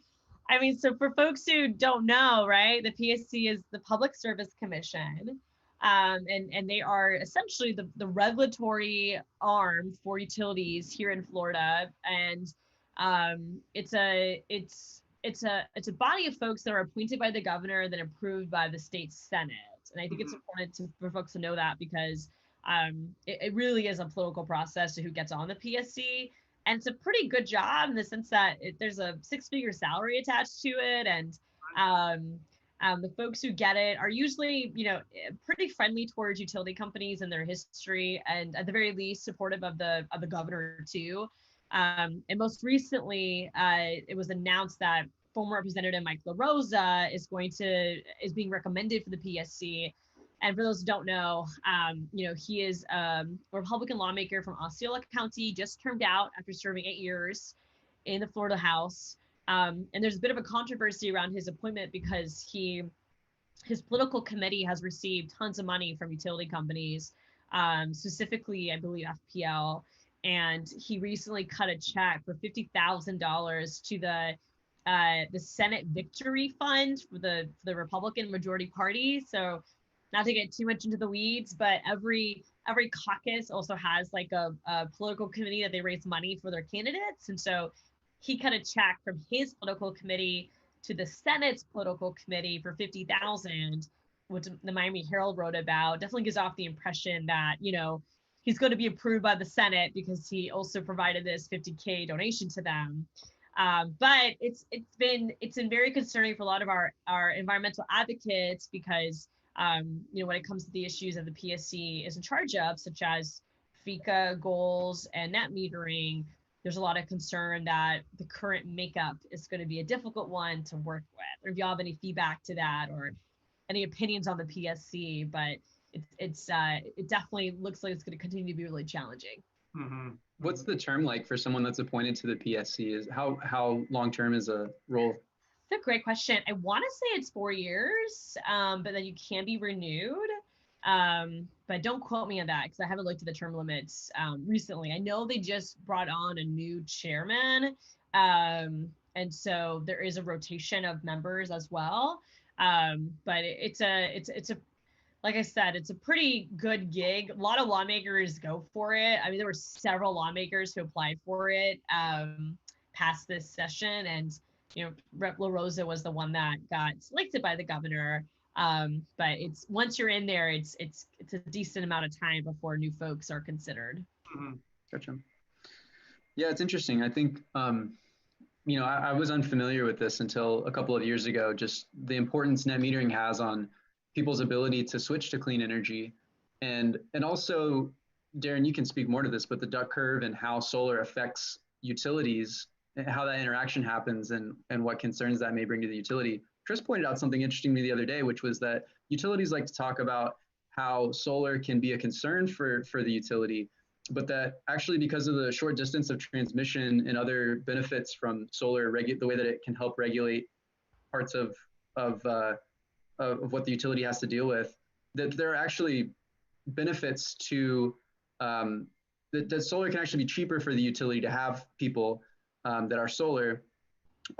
I mean, so for folks who don't know, right, the PSC is the Public Service Commission, and they are essentially the regulatory arm for utilities here in Florida. And It's a body of folks that are appointed by the governor, then approved by the state senate. And I think it's important for folks to know that, because it really is a political process to who gets on the PSC. And it's a pretty good job in the sense that there's a six-figure salary attached to it. And the folks who get it are usually, pretty friendly towards utility companies and their history, and at the very least supportive of the governor too. And most recently, it was announced that former Representative Mike LaRosa is being recommended for the PSC. And for those who don't know, he is a Republican lawmaker from Osceola County, just termed out after serving 8 years in the Florida House. And there's a bit of a controversy around his appointment because his political committee has received tons of money from utility companies, specifically, I believe, FPL. And he recently cut a check for $50,000 to the Senate Victory Fund for the Republican majority party. So, not to get too much into the weeds, but every caucus also has like a political committee that they raise money for their candidates. And so he cut a check from his political committee to the Senate's political committee for $50,000, which the Miami Herald wrote about. Definitely gives off the impression that, he's going to be approved by the Senate because he also provided this $50K donation to them. But it's been very concerning for a lot of our environmental advocates, because when it comes to the issues that the PSC is in charge of, such as FECA goals and net metering, there's a lot of concern that the current makeup is going to be a difficult one to work with. Or if y'all have any feedback to that or any opinions on the PSC, but it definitely looks like it's going to continue to be really challenging. Mm-hmm. What's the term like for someone that's appointed to the PSC? Is how long term is a role? That's a great question. I want to say it's 4 years, but then you can be renewed. But don't quote me on that because I haven't looked at the term limits recently. I know they just brought on a new chairman, and so there is a rotation of members as well. But it's a like I said, it's a pretty good gig. A lot of lawmakers go for it. I mean, there were several lawmakers who applied for it past this session, and Rep. LaRosa was the one that got selected by the governor. But it's once you're in there, it's a decent amount of time before new folks are considered. Mm-hmm. Gotcha. Yeah, it's interesting. I think I was unfamiliar with this until a couple of years ago. Just the importance net metering has on people's ability to switch to clean energy, and also, Daren, you can speak more to this, but the duck curve and how solar affects utilities, and how that interaction happens, and what concerns that may bring to the utility. Chris pointed out something interesting to me the other day, which was that utilities like to talk about how solar can be a concern for the utility, but that actually because of the short distance of transmission and other benefits from solar, the way that it can help regulate parts of what the utility has to deal with, that there are actually benefits to that solar can actually be cheaper for the utility to have people that are solar,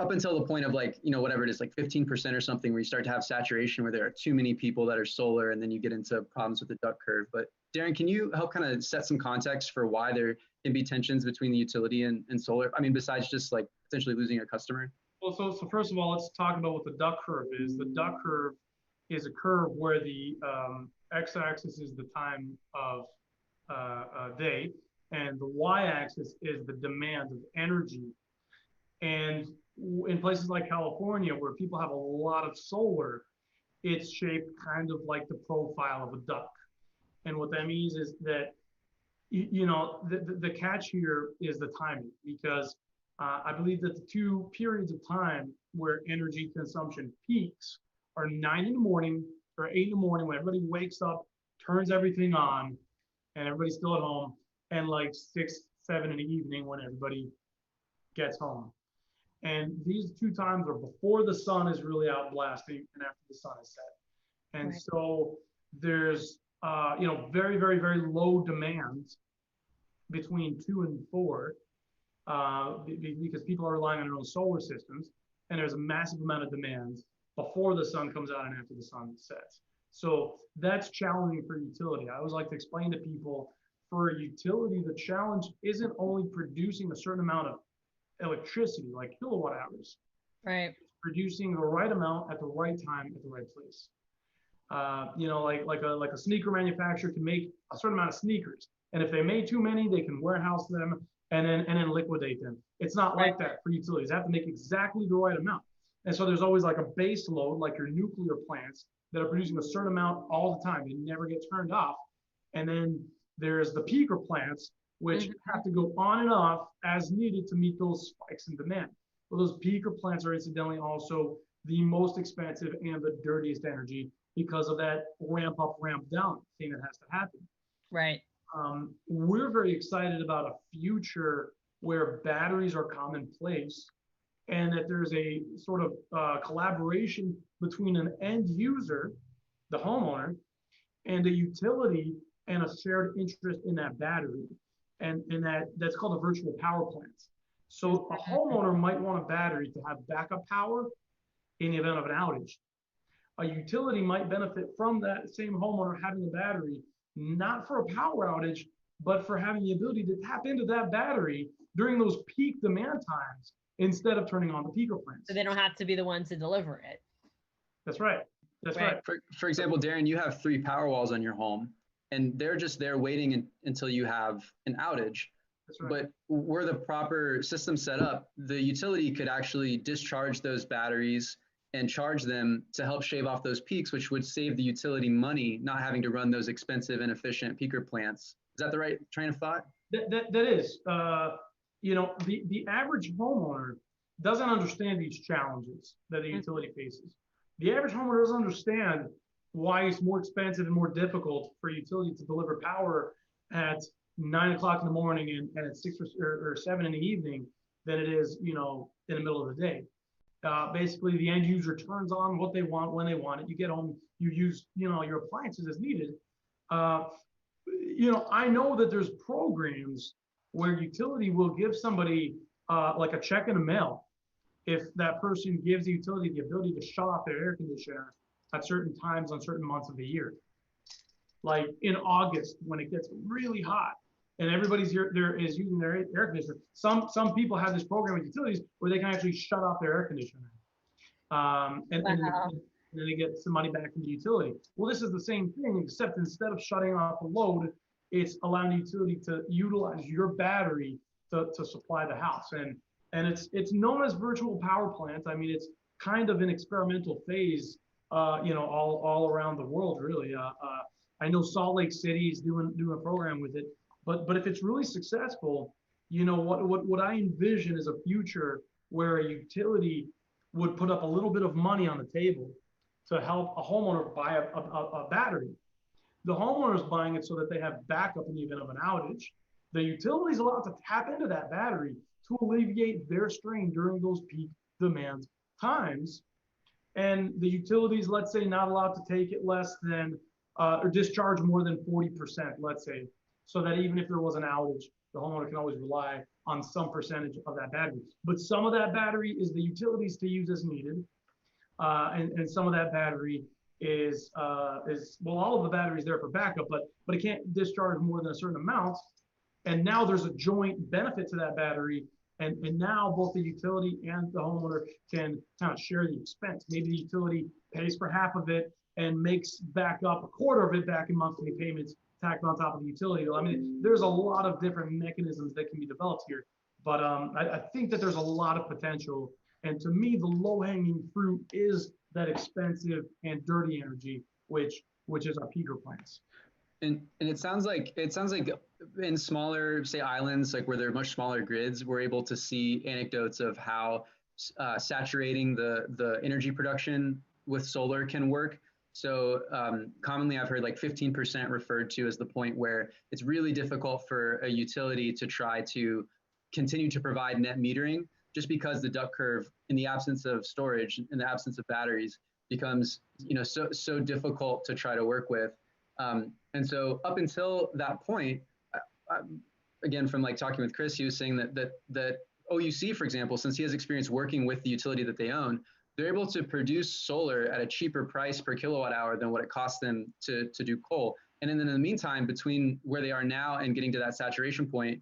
up until the point of whatever it is, like 15% or something, where you start to have saturation where there are too many people that are solar, and then you get into problems with the duck curve. But Daren, can you help kind of set some context for why there can be tensions between the utility and solar? I mean, besides just like potentially losing a customer? Well, so first of all, let's talk about what the duck curve is. The duck curve is a curve where the x-axis is the time of day, and the y-axis is the demand of energy. And in places like California, where people have a lot of solar, it's shaped kind of like the profile of a duck. And what that means is that, the catch here is the timing, because I believe that the two periods of time where energy consumption peaks are 9 in the morning or 8 in the morning, when everybody wakes up, turns everything on, and everybody's still at home, and like 6, 7 in the evening when everybody gets home. And these two times are before the sun is really out blasting and after the sun is set. And so there's, very, very, very low demand between 2 and 4 because people are relying on their own solar systems. And there's a massive amount of demand before the sun comes out and after the sun sets. So that's challenging for utility. I always like to explain to people, for a utility, the challenge isn't only producing a certain amount of electricity, like kilowatt hours. Right. It's producing the right amount at the right time at the right place. Like a sneaker manufacturer can make a certain amount of sneakers, and if they made too many, they can warehouse them and then liquidate them. It's not like that for utilities. They have to make exactly the right amount. And so there's always like a base load, like your nuclear plants that are producing a certain amount all the time. They never get turned off. And then there's the peaker plants, which have to go on and off as needed to meet those spikes in demand. Well, those peaker plants are incidentally also the most expensive and the dirtiest energy because of that ramp up, ramp down thing that has to happen. Right. We're very excited about a future where batteries are commonplace and that there's a sort of collaboration between an end user, the homeowner, and a utility and a shared interest in that battery. And that's called a virtual power plant. So a homeowner might want a battery to have backup power in the event of an outage. A utility might benefit from that same homeowner having a battery, not for a power outage, but for having the ability to tap into that battery during those peak demand times instead of turning on the peaker plants. So they don't have to be the ones to deliver it. That's right. That's right. For example, Daren, you have 3 power walls on your home, and they're just there waiting until you have an outage. That's right. But were the proper system set up, the utility could actually discharge those batteries and charge them to help shave off those peaks, which would save the utility money, not having to run those expensive, inefficient peaker plants. Is that the right train of thought? That is. The average homeowner doesn't understand these challenges that the utility faces. The average homeowner doesn't understand why it's more expensive and more difficult for a utility to deliver power at 9 o'clock in the morning and at 6 or 7 in the evening than it is, in the middle of the day. Basically, the end user turns on what they want when they want it. You get home, you use, your appliances as needed. I know that there's programs where utility will give somebody like a check in the mail if that person gives the utility the ability to shut off their air conditioner at certain times on certain months of the year. Like in August when it gets really hot and everybody's there is using their air conditioner. Some people have this program with utilities where they can actually shut off their air conditioner. And then they get some money back from the utility. Well, this is the same thing, except instead of shutting off a load, it's allowing the utility to utilize your battery to supply the house. And it's known as virtual power plants. I mean, it's kind of an experimental phase, all around the world, really. I know Salt Lake City is doing a program with it, but if it's really successful, what I envision is a future where a utility would put up a little bit of money on the table to help a homeowner buy a battery. The homeowner is buying it so that they have backup in the event of an outage. The utility is allowed to tap into that battery to alleviate their strain during those peak demand times. And the utilities, let's say, not allowed to take it less than or discharge more than 40%, let's say, so that even if there was an outage, the homeowner can always rely on some percentage of that battery. But some of that battery is the utilities to use as needed. And some of that battery is all of the batteries there for backup, but it can't discharge more than a certain amount. And now there's a joint benefit to that battery. And now both the utility and the homeowner can kind of share the expense. Maybe the utility pays for half of it and makes back up a quarter of it back in monthly payments tacked on top of the utility. I mean, there's a lot of different mechanisms that can be developed here. But I think that there's a lot of potential. And to me, the low-hanging fruit is that expensive and dirty energy, which is our peaker plants. And it sounds like in smaller, say, islands, like where there are much smaller grids, we're able to see anecdotes of how saturating the energy production with solar can work. So commonly I've heard like 15% referred to as the point where it's really difficult for a utility to try to continue to provide net metering, just because the duck curve, in the absence of storage, in the absence of batteries, becomes so difficult to try to work with. And so up until that point, again, from like talking with Chris, he was saying that OUC, for example, since he has experience working with the utility that they own, they're able to produce solar at a cheaper price per kilowatt hour than what it costs them to do coal. And then in the meantime, between where they are now and getting to that saturation point,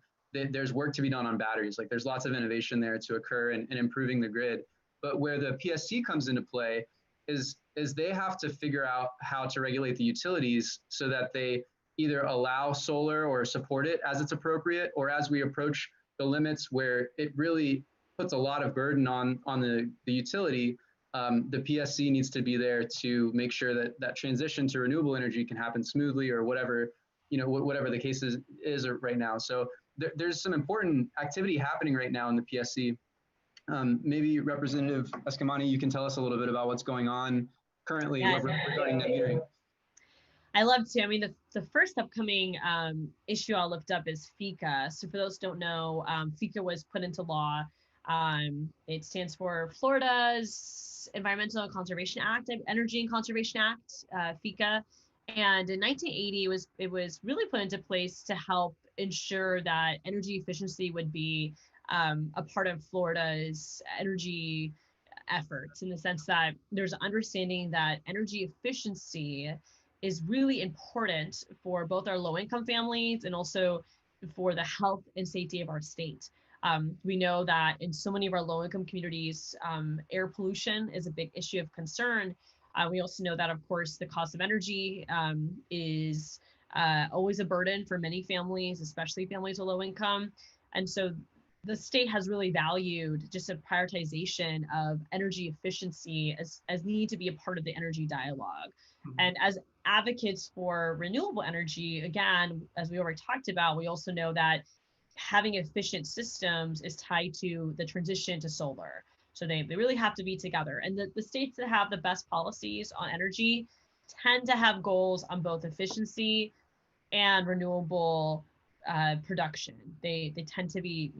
there's work to be done on batteries. Like there's lots of innovation there to occur in improving the grid. But where the PSC comes into play is they have to figure out how to regulate the utilities so that they either allow solar or support it as it's appropriate, or as we approach the limits where it really puts a lot of burden on the utility, the PSC needs to be there to make sure that that transition to renewable energy can happen smoothly, or whatever, whatever the case is right now. So there's some important activity happening right now in the PSC. Maybe Representative Eskamani, you can tell us a little bit about what's going on currently regarding net metering. I love to. I mean, the first upcoming issue I looked up is FECA. So for those who don't know, FECA was put into law. It stands for Florida's Environmental and Conservation Act, Energy and Conservation Act, FECA. And in 1980, it was really put into place to help ensure that energy efficiency would be a part of Florida's energy efforts, in the sense that there's an understanding that energy efficiency is really important for both our low-income families and also for the health and safety of our state. We know that in so many of our low-income communities, air pollution is a big issue of concern. We also know that, of course, the cost of energy is always a burden for many families, especially families with low income. And so the state has really valued just a prioritization of energy efficiency as need to be a part of the energy dialogue. Mm-hmm. And as advocates for renewable energy, again, as we already talked about, we also know that having efficient systems is tied to the transition to solar. So they really have to be together. And the states that have the best policies on energy tend to have goals on both efficiency and renewable production. They tend to be,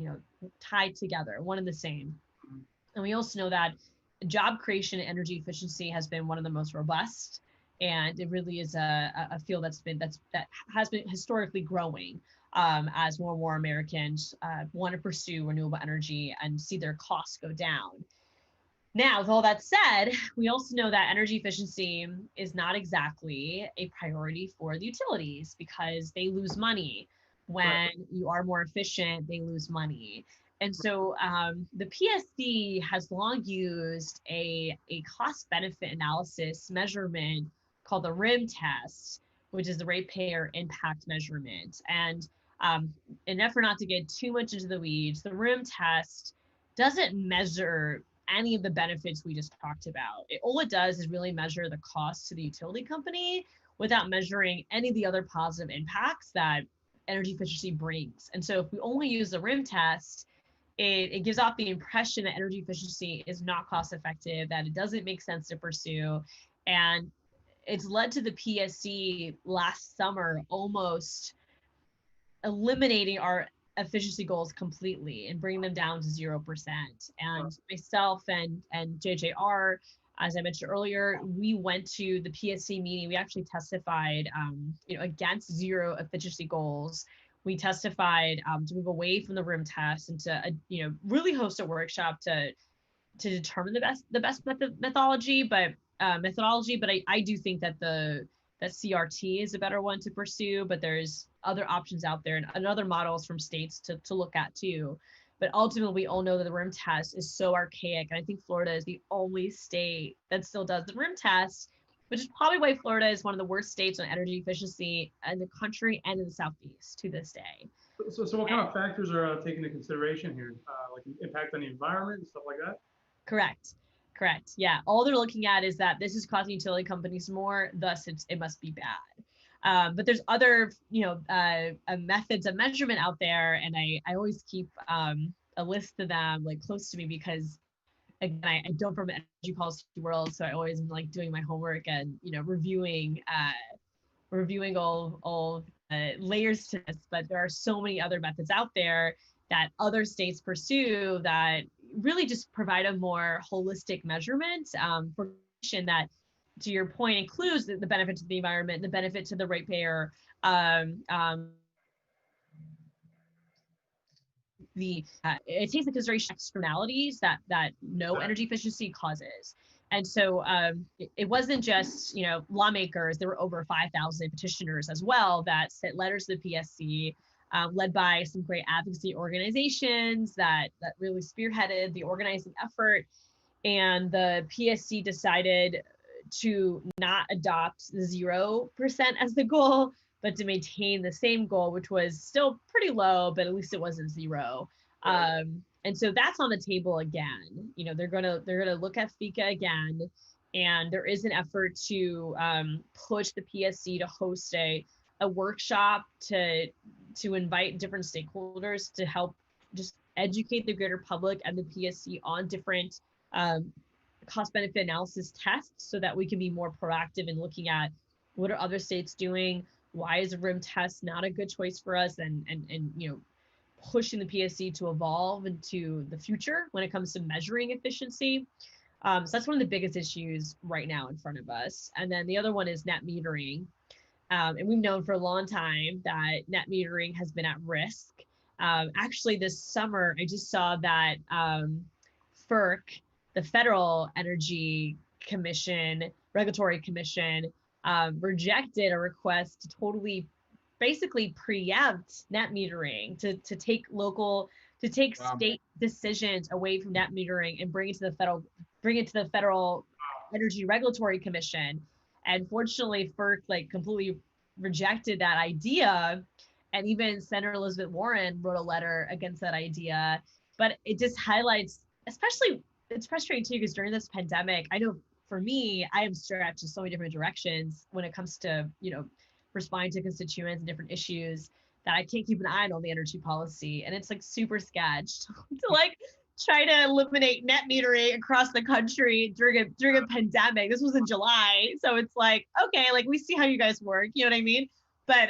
tied together, one and the same. And we also know that job creation and energy efficiency has been one of the most robust, and it really is a field that has been historically growing as more and more Americans want to pursue renewable energy and see their costs go down. Now, with all that said, we also know that energy efficiency is not exactly a priority for the utilities, because they lose money. When you are more efficient, they lose money. And so the PSC has long used a cost-benefit analysis measurement called the RIM test, which is the ratepayer impact measurement. And in an effort not to get too much into the weeds, the RIM test doesn't measure any of the benefits we just talked about. All it does is really measure the cost to the utility company without measuring any of the other positive impacts that energy efficiency brings. And so if we only use the RIM test, it gives off the impression that energy efficiency is not cost effective, that it doesn't make sense to pursue. And it's led to the PSC last summer almost eliminating our efficiency goals completely and bring them down to 0%. And myself and JJR, as I mentioned earlier, we went to the PSC meeting. We actually testified, against zero efficiency goals. We testified to move away from the RIM test and to, really host a workshop to determine the best methodology. But I do think that that CRT is a better one to pursue, but there's other options out there and other models from states to look at too. But ultimately, we all know that the RIM test is so archaic. And I think Florida is the only state that still does the RIM test, which is probably why Florida is one of the worst states on energy efficiency in the country and in the Southeast to this day. So what kind of factors are taken into consideration here? Like impact on the environment and stuff like that? Correct. Yeah. All they're looking at is that this is costing utility companies more, thus it must be bad. But there's other, methods of measurement out there, and I always keep a list of them like close to me, because again, I don't from an energy policy world, so I always am like doing my homework and reviewing all layers to this. But there are so many other methods out there that other states pursue that really just provide a more holistic measurement for that, to your point, includes the benefit to the environment, the benefit to the ratepayer, it takes into consideration externalities that no energy efficiency causes. And so it wasn't just lawmakers. There were over 5,000 petitioners as well that sent letters to the PSC led by some great advocacy organizations that really spearheaded the organizing effort. And the PSC decided to not adopt the 0% as the goal, but to maintain the same goal, which was still pretty low, but at least it wasn't 0. And so that's on the table again. You know, they're gonna look at FICA again, and there is an effort to push the PSC to host a workshop to invite different stakeholders to help just educate the greater public and the PSC on different cost benefit analysis tests, so that we can be more proactive in looking at what are other states doing, why is a rim test not a good choice for us, and you know, pushing the PSC to evolve into the future when it comes to measuring efficiency. So that's one of the biggest issues right now in front of us. And then the other one is net metering. And we've known for a long time that net metering has been at risk. Actually, this summer, I just saw that FERC, the Federal Energy Commission, Regulatory Commission, rejected a request to totally basically preempt net metering, to take state decisions away from net metering and bring it to the Federal Energy Regulatory Commission. And fortunately, FERC like completely rejected that idea. And even Senator Elizabeth Warren wrote a letter against that idea. But it just highlights, especially, it's frustrating too, because during this pandemic, I know for me, I am stretched in so many different directions when it comes to, you know, responding to constituents and different issues, that I can't keep an eye on all the energy policy. And it's like super sketched to like try to eliminate net metering across the country during a pandemic. This was in July. So it's like, okay, like we see how you guys work, you know what I mean? But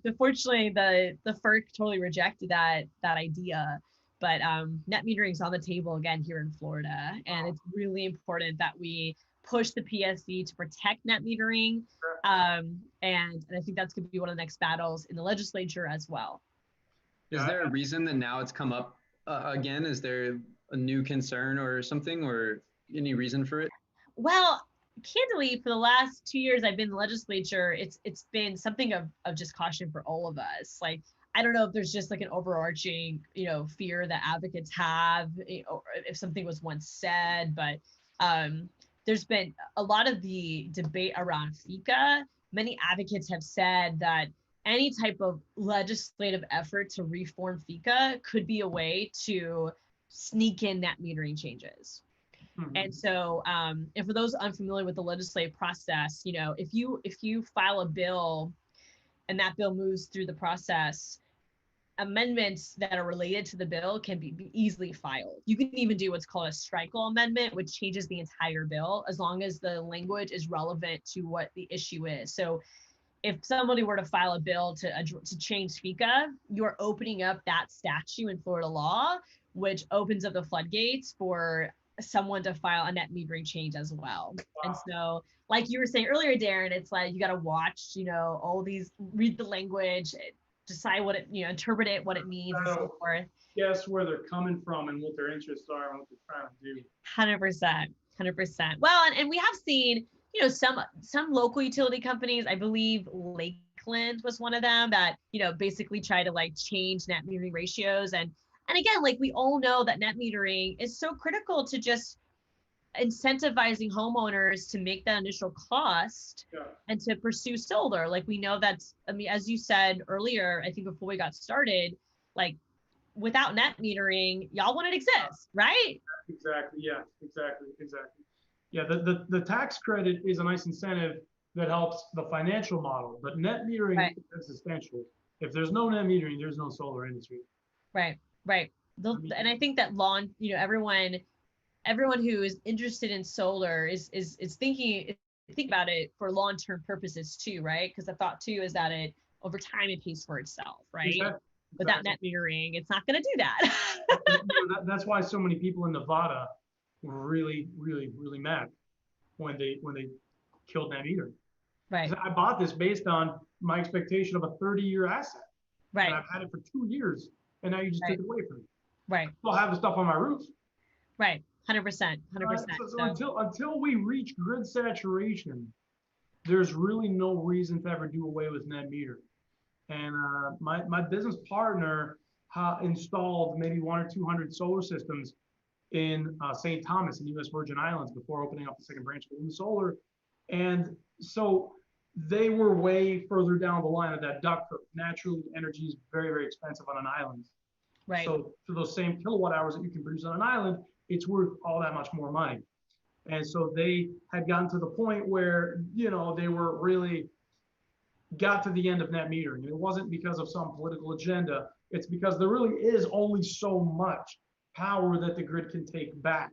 unfortunately, the FERC totally rejected that idea. But net metering is on the table again here in Florida. And it's really important that we push the PSC to protect net metering. And I think that's going to be one of the next battles in the legislature as well. Is there a reason that now it's come up again? Is there a new concern or something, or any reason for it? Well, candidly, for the last 2 years I've been in the legislature, it's been something of just caution for all of us. Like, I don't know if there's just like an overarching, you know, fear that advocates have, or if something was once said, but there's been a lot of the debate around FICA. Many advocates have said that any type of legislative effort to reform FICA could be a way to sneak in net metering changes. Mm-hmm. And so, and for those unfamiliar with the legislative process, you know, if you file a bill and that bill moves through the process, amendments that are related to the bill can be easily filed. You can even do what's called a strike-all amendment, which changes the entire bill as long as the language is relevant to what the issue is. So if somebody were to file a bill to change FICA, you're opening up that statute in Florida law, which opens up the floodgates for someone to file a net metering change as well. Wow. And so, like you were saying earlier, Daren, it's like you got to watch, you know, all these, read the language, decide what it, you know, interpret it, what it means, and so forth. Guess where they're coming from and what their interests are and what they're trying to do. 100%. Well, and we have seen, you know, some local utility companies, I believe Lakeland was one of them, that, you know, basically try to like change net metering ratios. And again, like we all know that net metering is so critical to just incentivizing homeowners to make that initial cost and to pursue solar. Like we know that's, I mean, as you said earlier, I think before we got started, like without net metering, y'all wouldn't exist, right? Exactly. Yeah, exactly. Yeah, the tax credit is a nice incentive that helps the financial model, but net metering is existential. If there's no net metering, there's no solar industry. Right. And I think that you know, everyone who is interested in solar is thinking about it for long-term purposes too, right? Because the thought too is that it over time it pays for itself, right? Exactly. Without net metering, it's not going to do that. That's why so many people in Nevada were really mad when they killed net metering. Right. I bought this based on my expectation of a 30-year asset. Right. And I've had it for 2 years, and now you just took it away from me. Right. I'll have the stuff on my roof. Right. 100%. So until we reach grid saturation, there's really no reason to ever do away with net metering. And my business partner installed maybe 1 or 200 solar systems in St. Thomas in U.S. Virgin Islands before opening up the second branch of Wind Solar. And so they were way further down the line of that duck curve. Naturally, energy is very, very expensive on an island. Right. So for those same kilowatt hours that you can produce on an island, it's worth all that much more money. And so they had gotten to the point where, you know, they were really got to the end of net metering. It wasn't because of some political agenda. It's because there really is only so much power that the grid can take back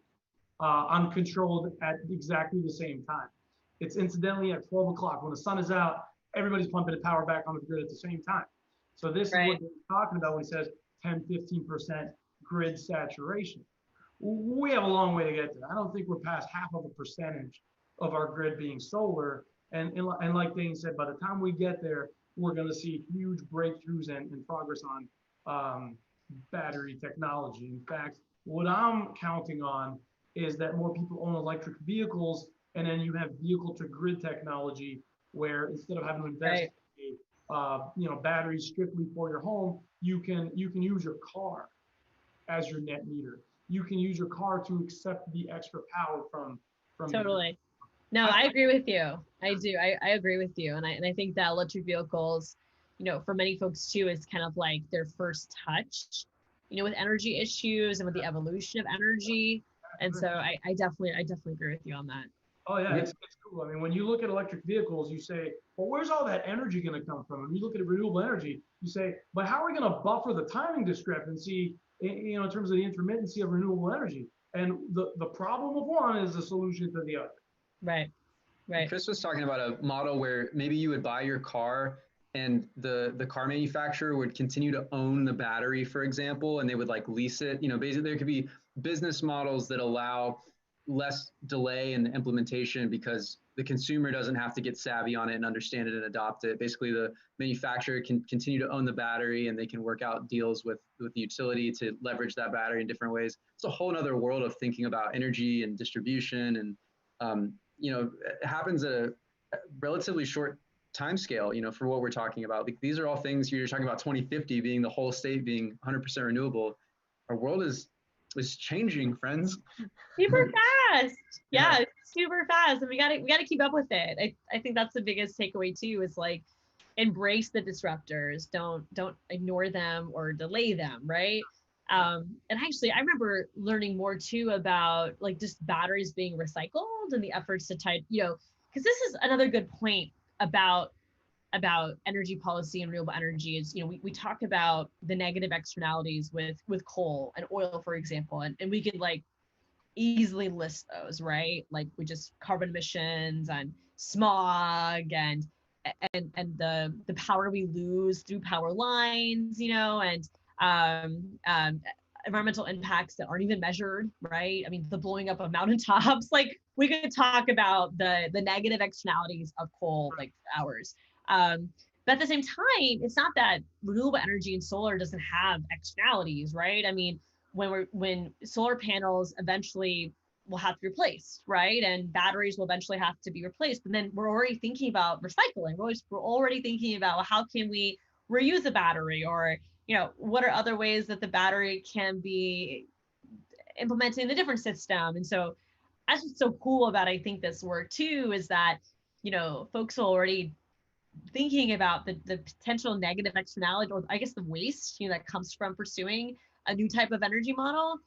uncontrolled at exactly the same time. It's incidentally at 12 o'clock when the sun is out, everybody's pumping the power back onto the grid at the same time. So this is what he's talking about when he says 10, 15% grid saturation. We have a long way to get there. I don't think we're past half of a percentage of our grid being solar. And like Dane said, by the time we get there, we're going to see huge breakthroughs and progress on battery technology. In fact, what I'm counting on is that more people own electric vehicles, and then you have vehicle to grid technology, where instead of having to invest in batteries strictly for your home, you can use your car as your net meter. You can use your car to accept the extra power from totally. No, I agree with you. I do. I agree with you. And I think that electric vehicles, you know, for many folks too, is kind of like their first touch, you know, with energy issues and with the evolution of energy. And so I definitely agree with you on that. Oh yeah, it's cool. I mean, when you look at electric vehicles, you say, well, where's all that energy going to come from? And you look at renewable energy, you say, but how are we going to buffer the timing discrepancy, you know, in terms of the intermittency of renewable energy? And the problem of one is the solution to the other. Right. Right. Chris was talking about a model where maybe you would buy your car and the car manufacturer would continue to own the battery, for example, and they would like lease it. You know, basically there could be business models that allow less delay in the implementation because the consumer doesn't have to get savvy on it and understand it and adopt it. Basically, the manufacturer can continue to own the battery and they can work out deals with the utility to leverage that battery in different ways. It's a whole other world of thinking about energy and distribution, and you know, it happens at a relatively short time scale, you know, for what we're talking about. These are all things you're talking about 2050 being the whole state being 100% renewable. Our world is changing, friends. Super fast. Yeah, super fast. And we gotta keep up with it. I think that's the biggest takeaway too, is like embrace the disruptors. Don't ignore them or delay them, right? And actually, I remember learning more too about like just batteries being recycled and the efforts to you know, because this is another good point about energy policy and renewable energy is, you know, we talk about the negative externalities with coal and oil, for example, and we could like easily list those, right? Like we just carbon emissions and smog and the power we lose through power lines, you know, and environmental impacts that aren't even measured, right? I mean, the blowing up of mountaintops, like we could talk about the negative externalities of coal like for hours. But at the same time, it's not that renewable energy and solar doesn't have externalities, right? I mean, when solar panels eventually will have to be replaced, right? And batteries will eventually have to be replaced. But then we're already thinking about recycling. We're already thinking about, well, how can we reuse a battery, or, you know, what are other ways that the battery can be implemented in a different system? And so that's what's so cool about, I think, this work too, is that, you know, folks are already thinking about the potential negative externality, or I guess the waste, you know, that comes from pursuing a new type of energy model,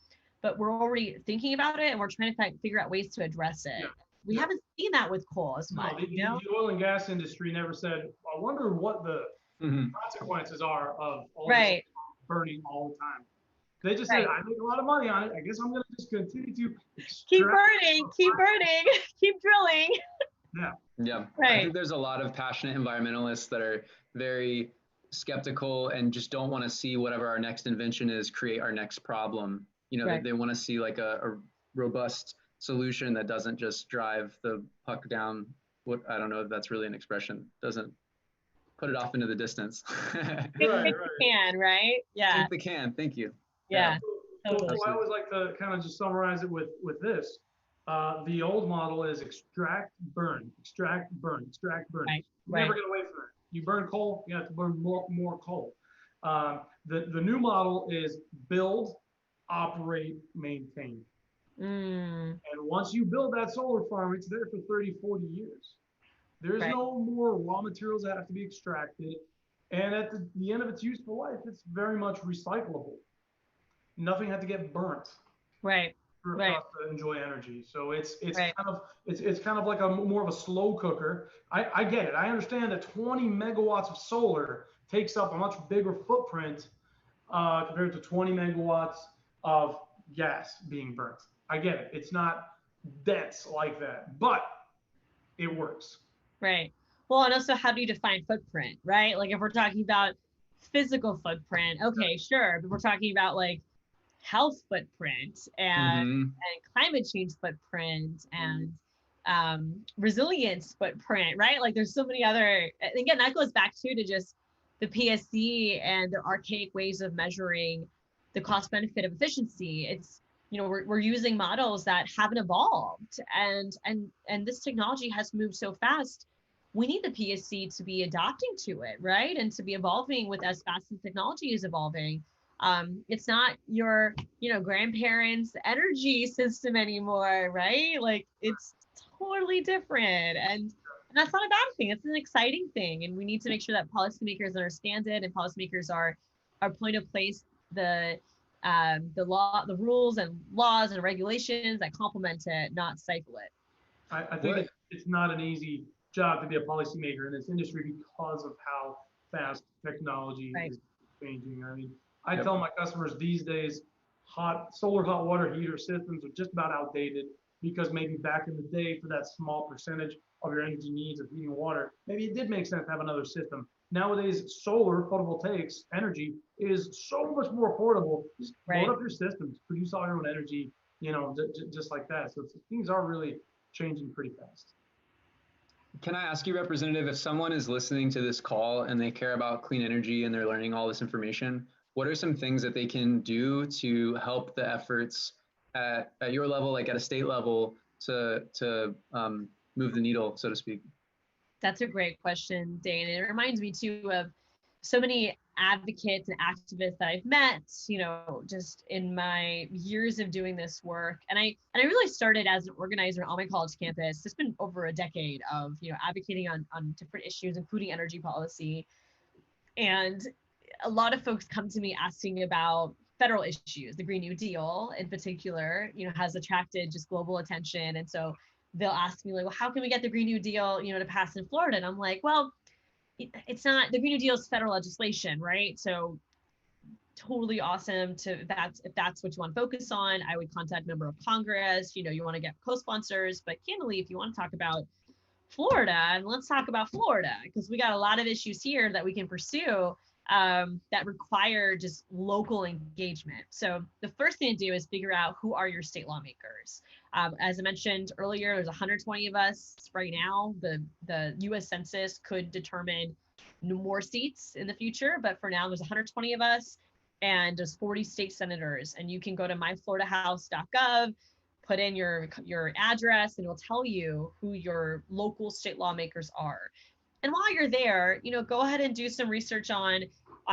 but we're already thinking about it and we're trying to figure out ways to address it. We haven't seen that with coal as much. No, the oil and gas industry never said, I wonder what the consequences are of all this burning all the time. They just said, I make a lot of money on it. I guess I'm going to just continue to keep burning, keep drilling. Yeah. I think there's a lot of passionate environmentalists that are very skeptical and just don't want to see whatever our next invention is create our next problem. You know, they want to see like a robust solution that doesn't just drive the puck down. What, I don't know if that's really an expression, doesn't put it off into the distance. Kick the can, right? Yeah. Kick the can. Thank you. Yeah. So I always like to kind of just summarize it with this. The old model is extract, burn, extract, burn, extract, burn. Never get away from it. You burn coal, you have to burn more coal. The new model is build, operate, maintain. Mm, And once you build that solar farm, it's there for 30, 40 years. There's right. no more raw materials that have to be extracted. And at the end of its useful life, it's very much recyclable. Nothing had to get burnt Right. for Right. us to enjoy energy. So Right. it's kind of like a more of a slow cooker. I get it. I understand that 20 megawatts of solar takes up a much bigger footprint compared to 20 megawatts of gas being burnt. I get it. It's not dense like that, but it works. Right. Well, and also how do you define footprint, right? Like if we're talking about physical footprint, okay, sure. But we're talking about like health footprint Mm-hmm. and climate change footprint and resilience footprint, right? Like there's so many other, again, that goes back to just the PSC and the archaic ways of measuring the cost benefit of efficiency. It's, we're using models that haven't evolved, and this technology has moved so fast. We need the PSC to be adapting to it, right? And to be evolving with as fast as technology is evolving. It's not your, grandparents' energy system anymore, right? Like it's totally different. And that's not a bad thing. It's an exciting thing. And we need to make sure that policymakers understand it, and policymakers are point of place the rules and laws and regulations that complement it, not stifle it. I think it's not an easy job to be a policymaker in this industry because of how fast technology Right. is changing. I mean, I Yep. tell my customers these days, solar hot water heater systems are just about outdated because maybe back in the day, for that small percentage of your energy needs of heating water, maybe it did make sense to have another system. Nowadays, solar photovoltaics energy is so much more affordable. Just load Right. up your systems, produce all your own energy, just like that. So things are really changing pretty fast. Can I ask you, Representative, if someone is listening to this call and they care about clean energy and they're learning all this information, what are some things that they can do to help the efforts at your level, like at a state level, to move the needle, so to speak? That's a great question, Dane. And it reminds me too of so many advocates and activists that I've met, just in my years of doing this work. And I really started as an organizer on my college campus. It's been over a decade of, advocating on different issues, including energy policy. And a lot of folks come to me asking about federal issues. The Green New Deal in particular, has attracted just global attention. And so they'll ask me like, well, how can we get the Green New Deal, to pass in Florida? And I'm like, well, it's not, the Green New Deal is federal legislation, right? So totally awesome if that's what you want to focus on. I would contact a member of Congress. You want to get co-sponsors, but candidly, if you want to talk about Florida, and let's talk about Florida, because we got a lot of issues here that we can pursue that require just local engagement. So the first thing to do is figure out who are your state lawmakers. As I mentioned earlier, there's 120 of us right now. The U.S. Census could determine more seats in the future, but for now there's 120 of us, and there's 40 state senators. And you can go to myfloridahouse.gov, put in your address, and it'll tell you who your local state lawmakers are. And while you're there, go ahead and do some research on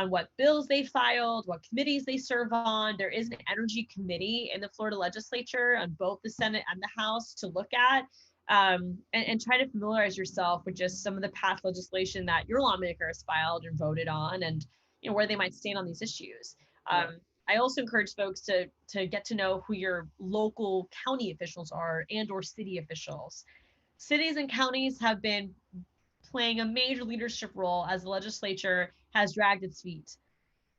what bills they filed, what committees they serve on. There is an energy committee in the Florida legislature on both the Senate and the House to look at, and try to familiarize yourself with just some of the past legislation that your lawmaker has filed and voted on, and where they might stand on these issues. I also encourage folks to get to know who your local county officials are and or city officials. Cities and counties have been playing a major leadership role as the legislature has dragged its feet.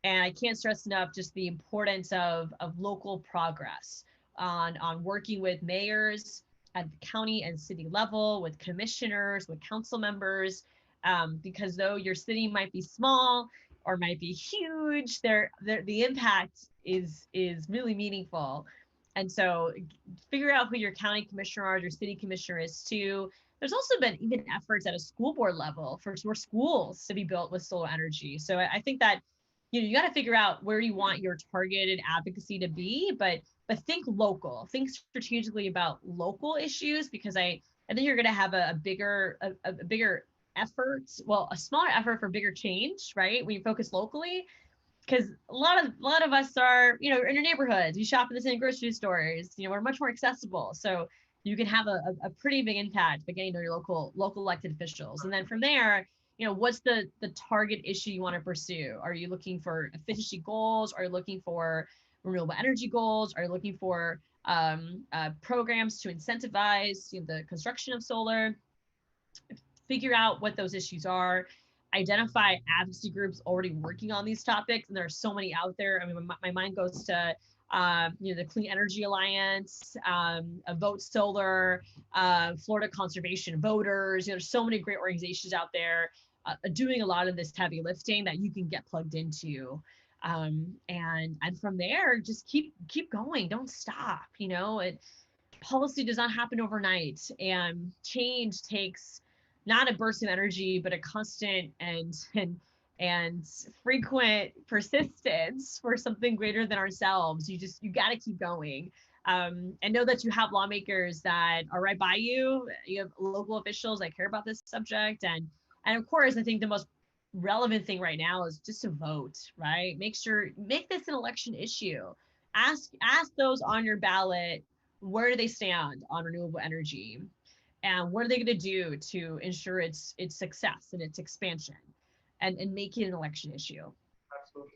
And I can't stress enough just the importance of local progress on working with mayors at the county and city level, with commissioners, with council members, because though your city might be small or might be huge, the impact is really meaningful. And so figure out who your county commissioner or your city commissioner is too. There's also been even efforts at a school board level for schools to be built with solar energy. So I think that you got to figure out where you want your targeted advocacy to be, but think local, think strategically about local issues, because I think you're going to have a bigger effort, well, a smaller effort for bigger change, right? When you focus locally, because a lot of us are, you know, in your neighborhoods, you shop in the same grocery stores, you know, we're much more accessible. So you can have a pretty big impact by getting to your local elected officials. And then from there, you know, what's the target issue you want to pursue? Are you looking for efficiency goals? Are you looking for renewable energy goals? Are you looking for programs to incentivize, you know, the construction of solar? Figure out what those issues are, identify advocacy groups already working on these topics. And there are so many out there. I mean, my mind goes to, you know, the Clean Energy Alliance, Vote Solar, Florida Conservation Voters. You know, there's so many great organizations out there doing a lot of this heavy lifting that you can get plugged into. And from there, just keep going. Don't stop. You know, policy does not happen overnight, and change takes not a burst of energy, but a constant and frequent persistence for something greater than ourselves. You got to keep going, and know that you have lawmakers that are right by you. You have local officials that care about this subject, and of course, I think the most relevant thing right now is just to vote. Right? Make this an election issue. Ask those on your ballot, where do they stand on renewable energy, and what are they going to do to ensure its success and its expansion, and make it an election issue. Absolutely.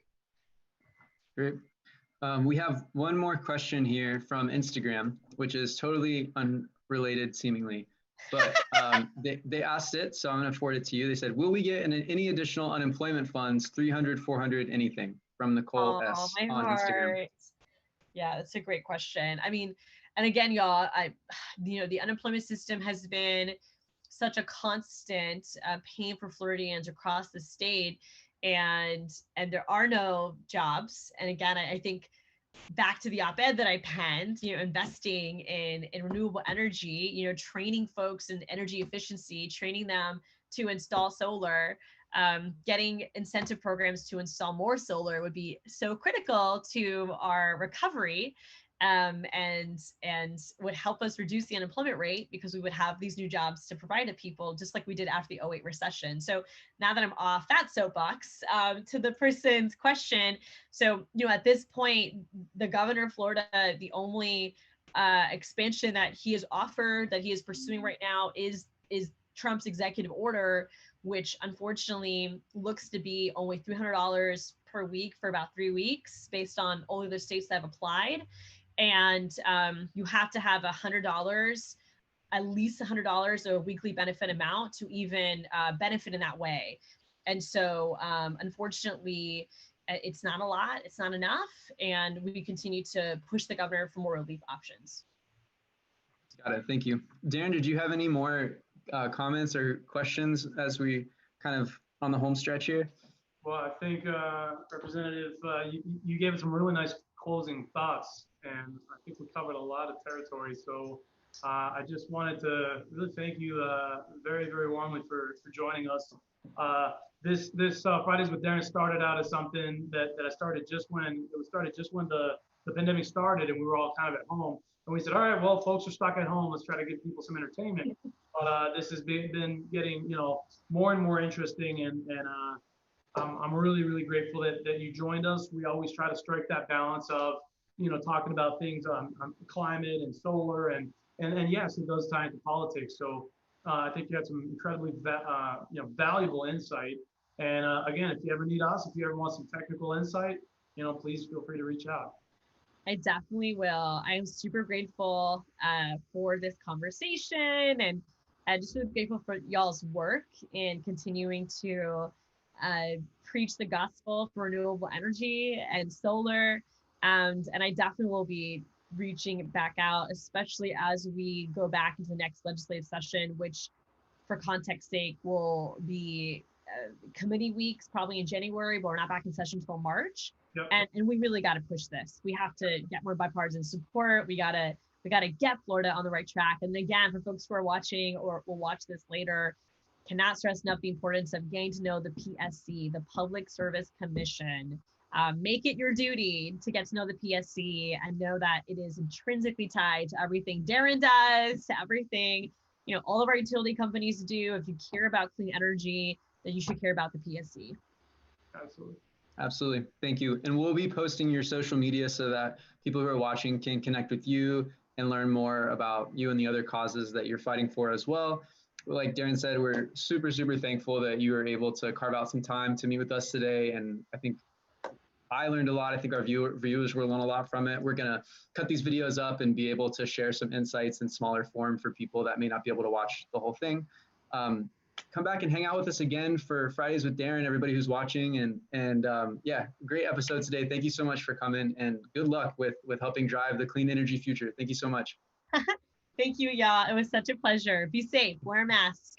Great. We have one more question here from Instagram, which is totally unrelated seemingly, but they asked it, so I'm going to forward it to you. They said, will we get any additional unemployment funds, 300, 400, anything, from Nicole S on Instagram? Yeah, that's a great question. I mean, and again, y'all, you know, the unemployment system has been such a constant pain for Floridians across the state, and there are no jobs. And again, I think back to the op-ed that I penned, you know, investing in renewable energy, you know, training folks in energy efficiency, training them to install solar, getting incentive programs to install more solar would be so critical to our recovery, and would help us reduce the unemployment rate, because we would have these new jobs to provide to people, just like we did after the '08 recession. So now that I'm off that soapbox, to the person's question. So, you know, at this point, the governor of Florida, the only expansion that he has offered, that he is pursuing right now, is Trump's executive order, which unfortunately looks to be only $300 per week for about 3 weeks, based on only the states that have applied. And you have to have $100, at least $100 of a weekly benefit amount to even benefit in that way. And so unfortunately, it's not a lot, it's not enough. And we continue to push the governor for more relief options. Got it, thank you. Daren, did you have any more comments or questions as we kind of on the home stretch here? Well, I think Representative, you gave us some really nice closing thoughts, and I think we covered a lot of territory. So I just wanted to really thank you very, very warmly for joining us. This Fridays with Daren started out as something that I started just when the pandemic started, and we were all kind of at home. And we said, all right, well, folks are stuck at home. Let's try to give people some entertainment. But this has been getting, you know, more and more interesting, and I'm really, really grateful that you joined us. We always try to strike that balance of, you know, talking about things on climate and solar, and yes, it does tie into politics. So I think you had some incredibly valuable insight. And again, if you ever need us, if you ever want some technical insight, you know, please feel free to reach out. I definitely will. I'm super grateful for this conversation, and just really grateful for y'all's work in continuing to preach the gospel for renewable energy and solar. And I definitely will be reaching back out, especially as we go back into the next legislative session, which, for context sake, will be committee weeks probably in January, but we're not back in session until March. Yep. And we really got to push this. We have to get more bipartisan support. We gotta get Florida on the right track. And again, for folks who are watching or will watch this later, cannot stress enough the importance of getting to know the PSC, the Public Service Commission. Make it your duty to get to know the PSC and know that it is intrinsically tied to everything Daren does, to everything all of our utility companies do. If you care about clean energy, then you should care about the PSC. Absolutely. Absolutely. Thank you. And we'll be posting your social media so that people who are watching can connect with you and learn more about you and the other causes that you're fighting for as well. Like Daren said, we're super, super thankful that you were able to carve out some time to meet with us today. And I think I learned a lot. I think our viewers will learn a lot from it. We're going to cut these videos up and be able to share some insights in smaller form for people that may not be able to watch the whole thing. Come back and hang out with us again for Fridays with Daren, everybody who's watching. And yeah, great episode today. Thank you so much for coming, and good luck with helping drive the clean energy future. Thank you so much. Thank you, y'all. It was such a pleasure. Be safe. Wear a mask.